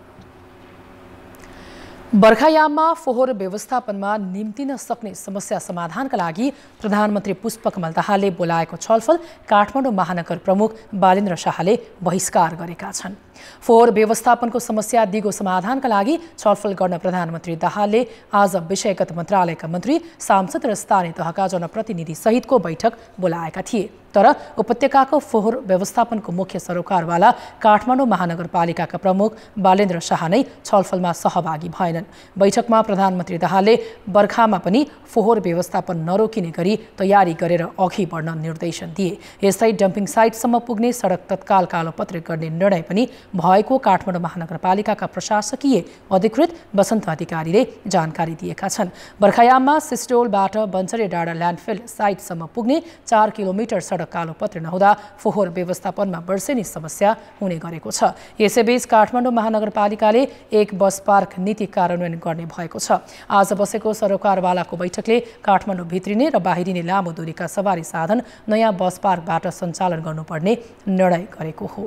बर्खायाममा फोहोर व्यवस्थापनमा निम्तिन सक्ने समस्या समाधानका लागि प्रधानमन्त्री पुष्पकमल दाहालले बोलाएको छलफल काठमाडौँ महानगर प्रमुख बालेन्द्र शाहले बहिष्कार गरेका छन्। फोहोर व्यवस्थापनको समस्या दिगो समाधानका लागि छलफल गर्न प्रधानमन्त्री दाहालले आज विषयगत मन्त्रालयका मन्त्री, सांसद र स्थानीय तहका जनप्रतिनिधि सहितको बैठक बोलाएका थिए। तर उपत्यकाको फोहोर व्यवस्थापनको मुख्य सरोकारवाला काठमाडौँ महानगरपालिकाका प्रमुख बालेन्द्र शाह नै छलफलमा सहभागी भएनन्। बैठकमा प्रधानमन्त्री दाहालले बर्खामा पनि फोहोर व्यवस्थापन नरोकिने गरी तयारी गरेर अघि बढ्न निर्देशन दिए। यस्तै डम्पिङ साइटसम्म पुग्ने सडक तत्काल कालोपत्र गर्ने निर्णय पनि भएको काठमाडौँ महानगरपालिकाका प्रशासकीय अधिकृत वसन्त अधिकारीले जानकारी दिएका छन्। बर्खायाममा सिस्टोलबाट बन्चरे डाँडा ल्यान्डफिल साइटसम्म पुग्ने 4 किलोमिटर सडक कालोपत्र नहुँदा फोहोर व्यवस्थापनमा वर्षेनी समस्या हुने गरेको छ। यसैबीच काठमाडौँ महानगरपालिकाले एक बस पार्क नीति कार्यान्वयन गर्ने भएको छ। आज बसेको सरोकारवालाको बैठकले काठमाडौँ भित्रिने र बाहिरिने लामो दूरीका सवारी साधन नयाँ बस पार्कबाट सञ्चालन गर्नुपर्ने निर्णय गरेको हो।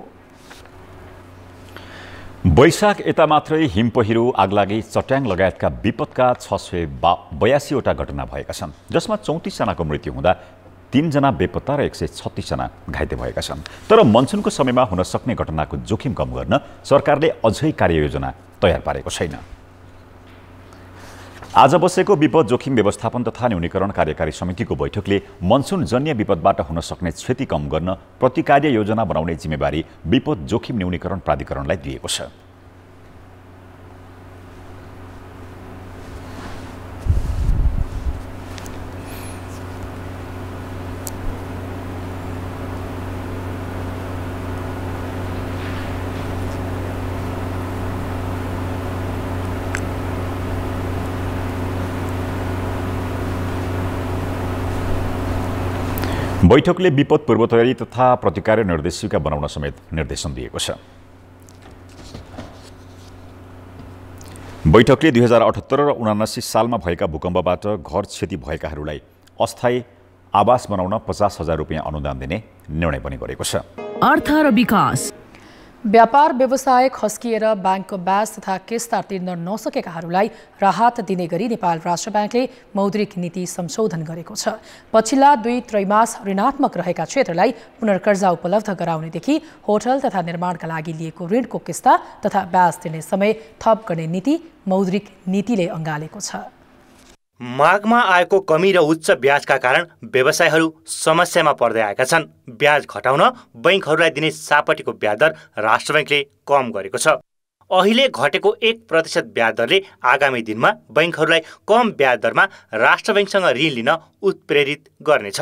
वैशाख यता मात्रै हिम पहिरो, आगलागी, चट्याङ लगायतका विपदका 682 वटा घटना भएका छन्, जसमा 34 जनाको मृत्यु हुँदा 3 जना बेपत्ता र 136 जना घाइते भएका छन्। तर मनसुनको समयमा हुन सक्ने घटनाको जोखिम कम गर्न सरकारले अझै कार्ययोजना तयार पारेको छैन। आज बसेको विपद जोखिम व्यवस्थापन तथा न्यूनीकरण कार्यकारी समितिको बैठकले मनसुनजन्य विपदबाट हुन सक्ने क्षति कम गर्न प्रतिकार्य योजना बनाउने जिम्मेवारी विपद जोखिम न्यूनीकरण प्राधिकरणलाई दिएको छ। बैठकले विपद पूर्व तयारी तथा प्रतिकार निर्देशिका बनाउन समेत निर्देशन दिएको छ। बैठकले 2078 र 79 सालमा भएका भूकम्पबाट घर क्षति भएकाहरूलाई अस्थायी आवास बनाउन 50,000 रुपियाँ अनुदान दिने निर्णय पनि गरेको छ। अर्थ र विकास व्यापार व्यवसाय खस्किएर ब्याङ्कको ब्याज तथा किस्ता तिर्न नसकेकाहरूलाई राहत दिने गरी नेपाल राष्ट्र ब्याङ्कले मौद्रिक नीति संशोधन गरेको छ। पछिल्ला 2 त्रैमास ऋणात्मक रहेका क्षेत्रलाई पुनर्कर्जा उपलब्ध गराउनेदेखि होटल तथा निर्माणका लागि लिएको ऋणको किस्ता तथा ब्याज तिर्ने समय थप गर्ने नीति मौद्रिक नीतिले अँगालेको छ। मागमा आएको कमी र उच्च ब्याजका कारण व्यवसायहरू समस्यामा पर्दै आएका छन्। ब्याज घटाउन बैंकहरूलाई दिने सापटीको ब्याज दर राष्ट्र बैंकले कम गरेको छ। अहिले घटेको 1% ब्याज दरले आगामी दिनमा बैंकहरूलाई कम ब्याज दरमा राष्ट्र बैंकसँग ऋण लिन उत्प्रेरित गर्नेछ।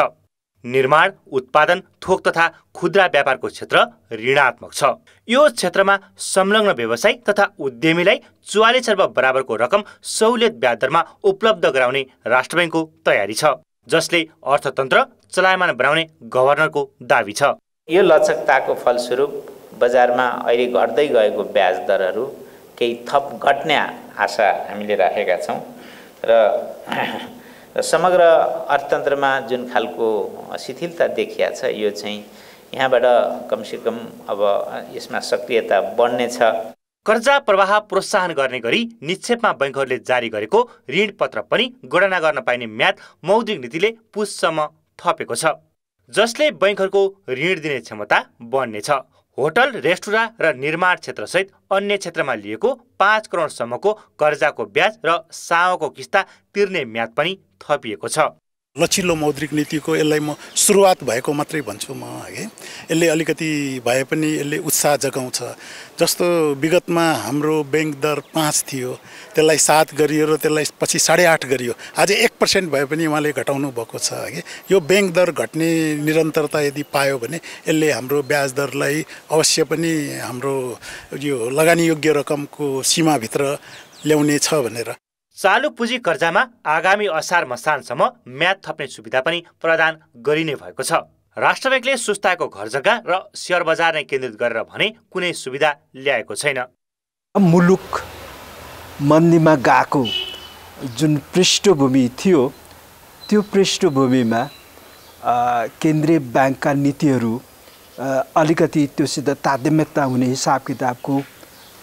निर्माण, उत्पादन, थोक तथा खुद्रा व्यापारको क्षेत्र ऋणात्मक छ। यो क्षेत्रमा संलग्न व्यवसाय तथा उद्यमीलाई 44 अर्ब बराबरको रकम सहुलियत ब्याज दरमा उपलब्ध गराउने राष्ट्र बैंकको तयारी छ, जसले अर्थतन्त्र चलायमान बनाउने गभर्नरको दाबी छ। यो लचकताको फलस्वरूप बजारमा अहिले घट्दै गएको ब्याज दरहरू केही थप घट्ने आशा हामीले राखेका छौँ र समग्र अर्थतन्त्रमा जुन खालको शिथिलता देखिया छ यो चाहिँ यहाँबाट कमसेकम अब यसमा सक्रियता बढ्नेछ। कर्जा प्रवाह प्रोत्साहन गर्ने गरी निक्षेपमा बैंकहरूले जारी गरेको ऋण पत्र पनि गणना गर्न पाइने म्याद मौद्रिक नीतिले पुससम्म थपेको छ, जसले बैंकहरूको ऋण दिने क्षमता बढ्नेछ। होटल, रेस्टुराँ र निर्माण क्षेत्रसहित अन्य क्षेत्रमा लिएको 5 करोडसम्मको कर्जाको ब्याज र सावको किस्ता तिर्ने म्याद पनि थपिएको छ। लचिलो मौद्रिक नीतिको यसलाई म सुरुवात भएको मात्रै भन्छु म है। यसले अलिकति भए पनि यसले उत्साह जगाउँछ। जस्तो विगतमा हाम्रो बैंक दर 5 थियो, त्यसलाई 7 गरियो र त्यसलाई पछि 8.5 गरियो। आज 1% भए पनि उहाँले घटाउनु भएको छ है। यो बैंक दर घट्ने निरन्तरता यदि पायो भने यसले हाम्रो ब्याज दरलाई अवश्य पनि हाम्रो यो लगानी योग्य रकमको सीमाभित्र ल्याउने छ भनेर। चालु पुँजी कर्जामा आगामी असार मसानसम्म म्याद थप्ने सुविधा पनि प्रदान गरिने भएको छ। राष्ट्र बैंकले सुस्ताएको घर जग्गा र शेयर बजार नै केन्द्रित गरेर भने कुनै सुविधा ल्याएको छैन। मुलुक मन्दीमा गएको जुन पृष्ठभूमि थियो त्यो पृष्ठभूमिमा केन्द्रीय ब्याङ्कका नीतिहरू अलिकति त्योसित तादात्म्यता हुने हिसाब किताबको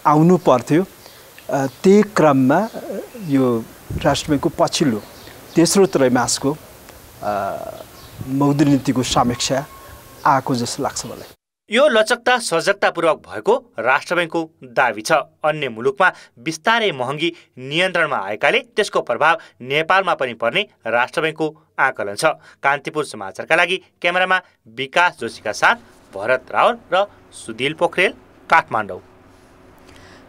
आउनु पर्थ्यो। त्यही क्रममा यो राष्ट्र ब्याङ्कको पछिल्लो तेस्रो त्रैमासको मौद्रिक नीतिको समीक्षा आएको जस्तो लाग्छ मलाई। यो लचकता सजगतापूर्वक भएको राष्ट्र ब्याङ्कको दाबी छ। अन्य मुलुकमा बिस्तारै महँगी नियन्त्रणमा आएकाले त्यसको प्रभाव नेपालमा पनि पर्ने राष्ट्र ब्याङ्कको आकलन छ। कान्तिपुर समाचारका लागि क्यामेरामा विकास जोशीका साथ भरत रावल र सुधिल पोखरेल, काठमाडौँ।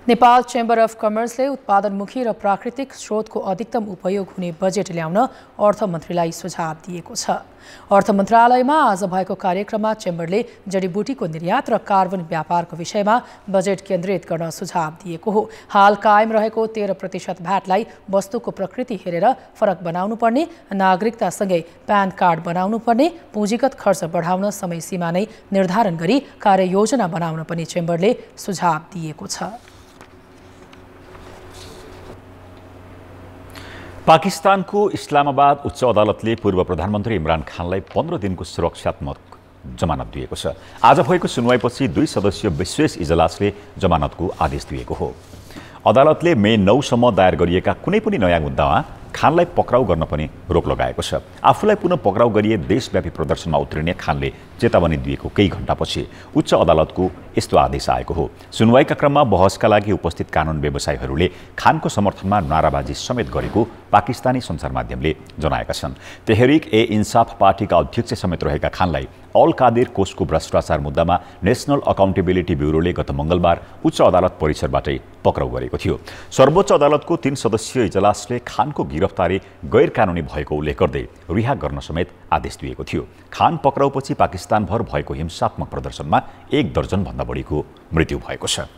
नेपाल चेम्बर अफ कमर्सले उत्पादनमुखी र प्राकृतिक स्रोतको अधिकतम उपयोग हुने बजेट ल्याउन अर्थमन्त्रीलाई सुझाव दिएको छ। अर्थ मन्त्रालयमा आज भएको कार्यक्रममा चेम्बरले जडीबुटीको निर्यात र कार्बन व्यापारको विषयमा बजेट केन्द्रित गर्न सुझाव दिएको हो। हाल कायम रहेको 13% भ्याटलाई वस्तुको प्रकृति हेरेर फरक बनाउनु पर्ने, नागरिकतासँगै प्यान कार्ड बनाउनु पर्ने, पुँजीगत खर्च बढाउन समय सीमा नै निर्धारण गरी कार्ययोजना बनाउन पनि चेम्बरले सुझाव दिएको छ। पाकिस्तानको इस्लामाबाद उच्च अदालतले पूर्व प्रधानमन्त्री इमरान खानलाई 15 दिनको सुरक्षात्मक जमानत दिएको छ। आज भएको सुनवाईपछि 2 सदस्यीय विशेष इजलासले जमानतको आदेश दिएको हो। अदालतले मे 9 सम्म दायर गरिएका कुनै पनि नयाँ मुद्दामा खानलाई पक्राउ गर्न पनि रोक लगाएको छ। आफूलाई पुनः पक्राउ गरिए देशव्यापी प्रदर्शनमा उत्रिने खानले चेतावनी दिएको केही घण्टापछि उच्च अदालतको यस्तो आदेश आएको हो। सुनवाईका क्रममा बहसका लागि उपस्थित कानुन व्यवसायीहरूले खानको समर्थनमा नाराबाजी समेत गरेको पाकिस्तानी सञ्चार माध्यमले जनाएका छन्। तेहरिक ए इन्साफ पार्टीका अध्यक्ष समेत रहेका खानलाई अल कादिर कोषको भ्रष्टाचार मुद्दामा नेसनल अकाउन्टेबिलिटी ब्युरोले गत मङ्गलबार उच्च अदालत परिसरबाटै पक्राउ गरेको थियो। सर्वोच्च अदालतको 3 सदस्यीय इजलासले खानको गिरफ्तारी गैर कानुनी भएको उल्लेख गर्दै रिहा गर्न समेत आदेश दिएको थियो। खान पक्राउपछि पाकिस्तानभर भएको हिंसात्मक प्रदर्शनमा 1 दर्जनभन्दा बढीको मृत्यु भएको छ।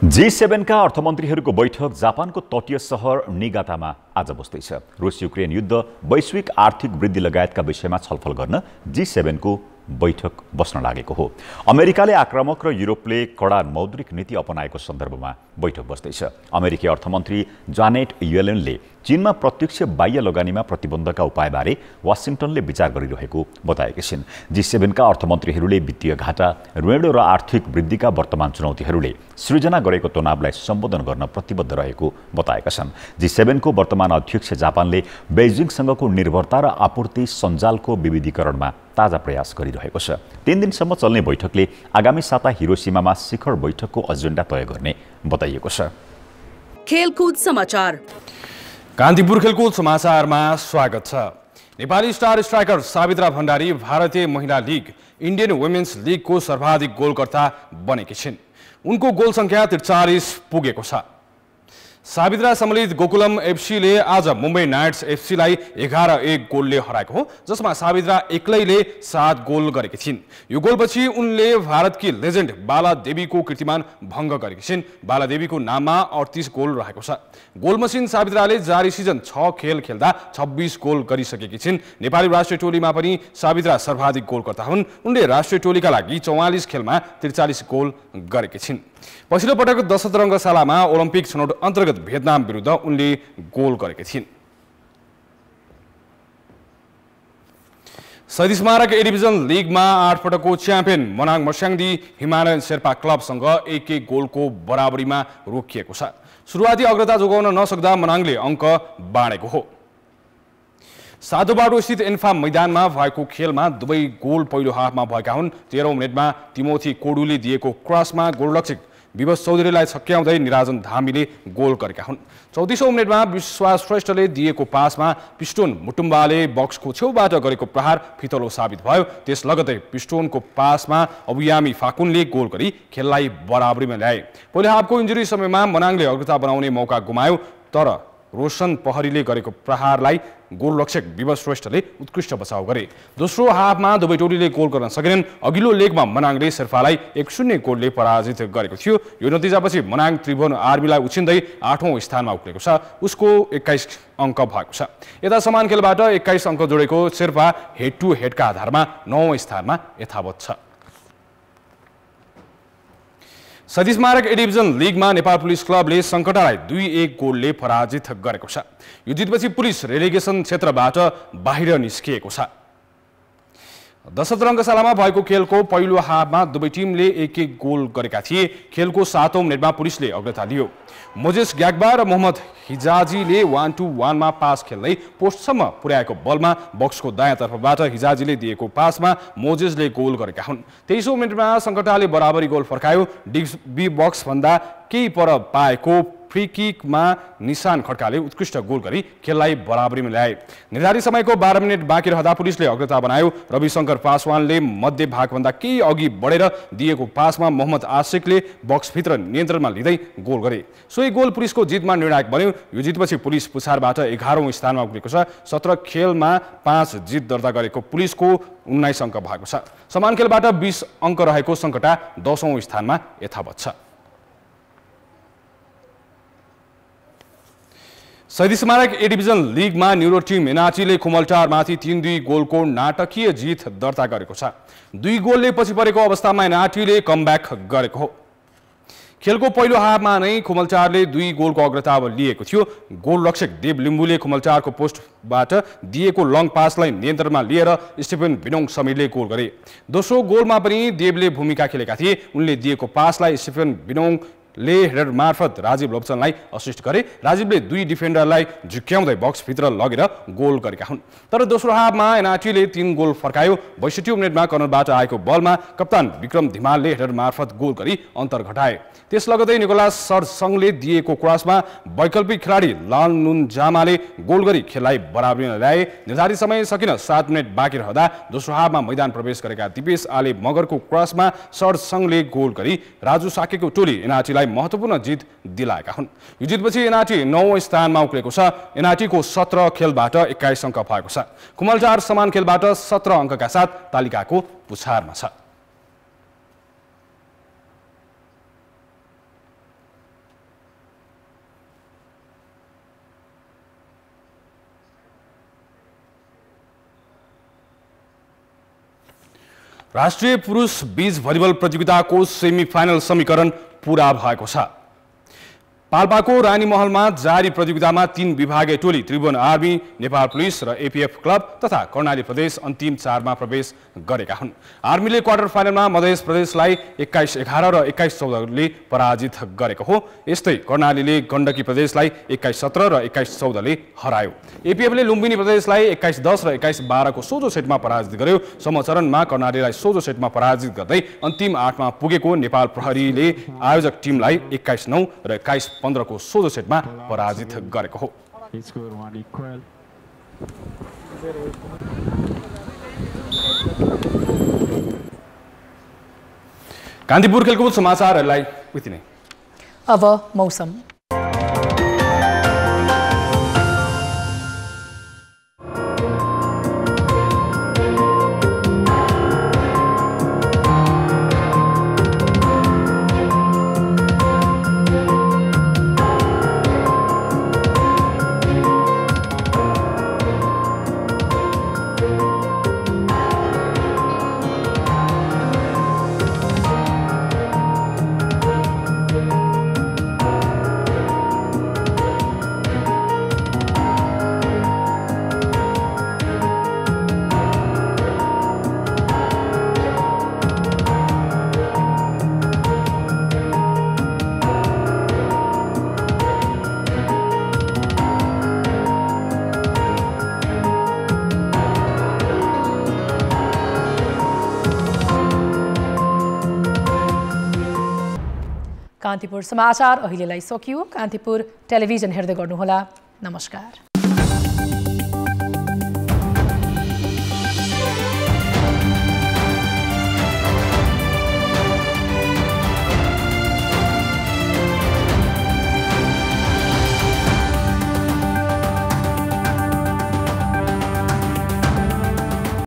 G7 का अर्थमन्त्रीहरूको बैठक जापानको तटीय सहर निगातामा आज बस्दैछ। रुस युक्रेन युद्ध, वैश्विक आर्थिक वृद्धि लगायतका विषयमा छलफल गर्न G7 को बैठक बस्न लागेको हो। अमेरिकाले आक्रामक र युरोपले कडा मौद्रिक नीति अपनाएको सन्दर्भमा बैठक बस्दैछ। अमेरिकी अर्थमन्त्री जानेट येलेनले चीनमा प्रत्यक्ष बाह्य लगानीमा प्रतिबन्धका उपायबारे वाशिंटनले विचार गरिरहेको बताएका छिन्। G7 का अर्थमन्त्रीहरूले वित्तीय घाटा, ऋण र आर्थिक वृद्धिका वर्तमान चुनौतीहरूले सृजना गरेको तनावलाई सम्बोधन गर्न प्रतिबद्ध रहेको बताएका छन्। G7 को वर्तमान अध्यक्ष जापानले बेइजिङसँगको निर्भरता र आपूर्ति सञ्जालको विविधीकरणमा ताजा प्रयास गरिरहेको छ। 3 दिनसम्म चल्ने बैठकले आगामी साता हिरोसिमामा शिखर बैठकको एजेन्डा तय गर्ने बताइएको छ। खेलकुद समाचार। कान्तिपुर खेलकुद समाचारमा स्वागत छ। नेपाली स्टार स्ट्राइकर सावित्रा भण्डारी भारतीय महिला लीग इन्डियन वुमेन्स लीगको सर्वाधिक गोलकर्ता बनेकी छिन्। उनको गोल संख्या 43 पुगेको छ। सावित्रा सम्मिलित गोकुलम एफसीले आज मुम्बई नाइट्स एफसीलाई 11-1 गोलले हराएको हो, जसमा सावित्रा एक्लैले 7 गोल गरेकी छिन्। यो गोलपछि उनले भारतकी लेजेन्ड बाला देवीको कीर्तिमान भङ्ग गरेकी छिन्। बाला देवीको नाममा 38 गोल रहेको छ। गोल मसिन सावित्राले जारी सिजन 6 खेल खेल्दा 26 गोल गरिसकेकी छिन्। नेपाली राष्ट्रिय टोलीमा पनि सावित्रा सर्वाधिक गोलकर्ता हुन्। उनले राष्ट्रिय टोलीका लागि 44 खेलमा 43 गोल गरेकी छिन्। पछिल्लो पटक 10 रङ्गशालामा ओलम्पिक छनौट अन्तर्गत भियतनाम विरुद्ध उनले गोल गरेकी थिइन्। शहीद स्मारक ए डिभिजन लिगमा 8 पटकको च्याम्पियन मनाङ मर्स्याङदी हिमालयन शेर्पा क्लबसँग 1-1 गोलको बराबरीमा रोकिएको छ। सुरुवाती अग्रता जोगाउन नसक्दा मनाङले अङ्क बाँडेको हो। साधुबाटो स्थित एन्फाम मैदानमा भएको खेलमा दुवै गोल पहिलो हाफमा भएका हुन्। 13औं मिनेटमा तिमोथी कोडुले दिएको क्रसमा गोलरक्षक विवश चौधरीलाई छक्क्याउँदै निराजन धामीले गोल गरेका हुन्। 34औं मिनेटमा विश्वास श्रेष्ठले दिएको पासमा पिस्टोन मुटुम्बाले बक्सको छेउबाट गरेको प्रहार फितलो साबित भयो। त्यस लगतै पिस्टोनको पासमा अबुयामी फाकुनले गोल गरी खेललाई बराबरीमा ल्याए। पहिलो हाफको इन्जुरी समयमा मनाङले अग्रता बनाउने मौका गुमायो, तर रोशन पहरीले गरेको प्रहारलाई गोलरक्षक विवश श्रेष्ठले उत्कृष्ट बचाउ गरे। दोस्रो हाफमा दुवै टोलीले गोल गर्न सकेनन्। अघिल्लो लेगमा मनाङले शेर्पालाई 1-0 गोलले पराजित गरेको थियो। यो नतिजापछि मनाङ त्रिभुवन आर्मीलाई उछिन्दै 8औं स्थानमा उक्लेको छ। उसको 21 अङ्क भएको छ। यता समान खेलबाट 21 अङ्क जोडेको शेर्पा हेड टु हेडका आधारमा 9औं स्थानमा यथावत छ। शहीद स्मारक ए डिभिजन लिगमा नेपाल पुलिस क्लबले सङ्कटालाई 2-1 गोलले पराजित गरेको छ। यो जितपछि पुलिस रेलिगेसन क्षेत्रबाट बाहिर निस्किएको छ। दशरथ रङ्गशालामा भएको खेलको पहिलो हाफमा दुवै टिमले एक गोल गरेका थिए। खेलको 7औं मिनेटमा पुलिसले अग्रता लियो। मोजेस ग्याग्बा र मोहम्मद हिजाजीले 1-2-1 मा पास खेल्दै पोस्टसम्म पुर्याएको बलमा बक्सको दायाँ तर्फबाट हिजाजीले दिएको पासमा मोजेसले गोल गरेका हुन्। 23औं मिनेटमा सङ्कटाले बराबरी गोल फर्कायो। डिबी बक्स भन्दा केही पर पाएको फ्री किकमा निशान खड्काले उत्कृष्ट गोल गरी खेललाई बराबरीमा ल्याए। निर्धारित समयको 12 मिनेट बाँकी रहँदा पुलिसले अग्रता बनायो। रविशङ्कर पासवानले मध्य भागभन्दा केही अघि बढेर दिएको पासमा मोहम्मद आशिकले बक्सभित्र नियन्त्रणमा लिँदै गोल गरे। सोही गोल पुलिसको जितमा निर्णायक बन्यो। यो जितपछि पुलिस पुछारबाट 11औं स्थानमा उक्लेको छ। 17 खेलमा 5 जित दर्ता गरेको पुलिसको 19 अङ्क भएको छ। समान खेलबाट 20 अङ्क रहेको सङ्कटा 10औं स्थानमा यथावत छ। शहीद स्मारक ए डिभिजन लिगमा न्युरो टिम एनआरटीले खुमलटारमाथि 3-2 गोलको नाटकीय जित दर्ता गरेको छ। 2 गोलले पछि परेको अवस्थामा एनआरटीले कमब्याक गरेको हो। खेलको पहिलो हाफमा नै खुमलटारले 2 गोलको अग्रता लिएको थियो। गोलरक्षक देव लिम्बुले खुमलटारको पोस्टबाट दिएको लङ पासलाई नियन्त्रणमा लिएर स्टिफन बिनोङ समीरले गोल गरे। दोस्रो गोलमा पनि देवले भूमिका खेलेका थिए। उनले दिएको पासलाई स्टिफन बिनोङले हेडर मार्फत राजीव लोप्चनलाई असिस्ट गरे। राजीवले 2 डिफेन्डरलाई झुक्क्याउँदै बक्सभित्र लगेर गोल गरेका हुन्। तर दोस्रो हाफमा एनआरटीले 3 गोल फर्कायो। 62औं मिनेटमा कर्नरबाट आएको बलमा कप्तान विक्रम धिमालले हेडर मार्फत गोल गरी अन्तर घटाए। त्यस लगतै निकोलास सरसङले दिएको क्रसमा वैकल्पिक खेलाडी लाल नुन जामाले गोल गरी खेललाई बराबरीमा ल्याए। निर्धारित समय सकिन 7 मिनेट बाँकी रहँदा दोस्रो हाफमा मैदान प्रवेश गरेका दिपेश आले मगरको क्रसमा सरसङले गोल गरी राजु साकेको टोली एनआरटीलाई महत्त्वपूर्ण जित दिलाएका हुन्। यो जितपछि एनआरटी 9औं स्थानमा उक्लेको छ। एनआरटीको 17 खेलबाट 21 अङ्क भएको छ। खुमलटार समान खेलबाट 17 अङ्कका साथ तालिकाको पुछारमा छ। राष्ट्रिय पुरुष बीच भलिबल प्रतियोगिताको सेमिफाइनल समीकरण पूरा भएको छ। पाल्पाको रानीमहलमा जारी प्रतियोगितामा 3 विभागीय टोली त्रिभुवन आर्मी, नेपाल पुलिस र एपीएफ क्लब तथा कर्णाली प्रदेश अन्तिम 4मा प्रवेश गरेका हुन्। आर्मीले क्वार्टर फाइनलमा मध्य प्रदेशलाई 21-11 र 21-14 ले पराजित गरेको हो। यस्तै कर्णालीले गण्डकी प्रदेशलाई 21-17 र 21-14 ले हरायो। एपीएफले लुम्बिनी प्रदेशलाई 21-10 र 21-12 को सोझो सेटमा पराजित गर्यो। समचरणमा कर्णालीलाई सोझो सेटमा पराजित गर्दै अन्तिम 8मा पुगेको नेपाल प्रहरीले आयोजक टिमलाई 21-9 र 21-15 को सोझो सेटमा पराजित गरेको हो। कान्तिपुर खेलकुद समाचारहरूलाई उति नै। अब मौसम। कान्तिपुर समाचार अहिलेलाई सकियो। कान्तिपुर टेलिभिजन हेर्दै गर्नुहोला। नमस्कार।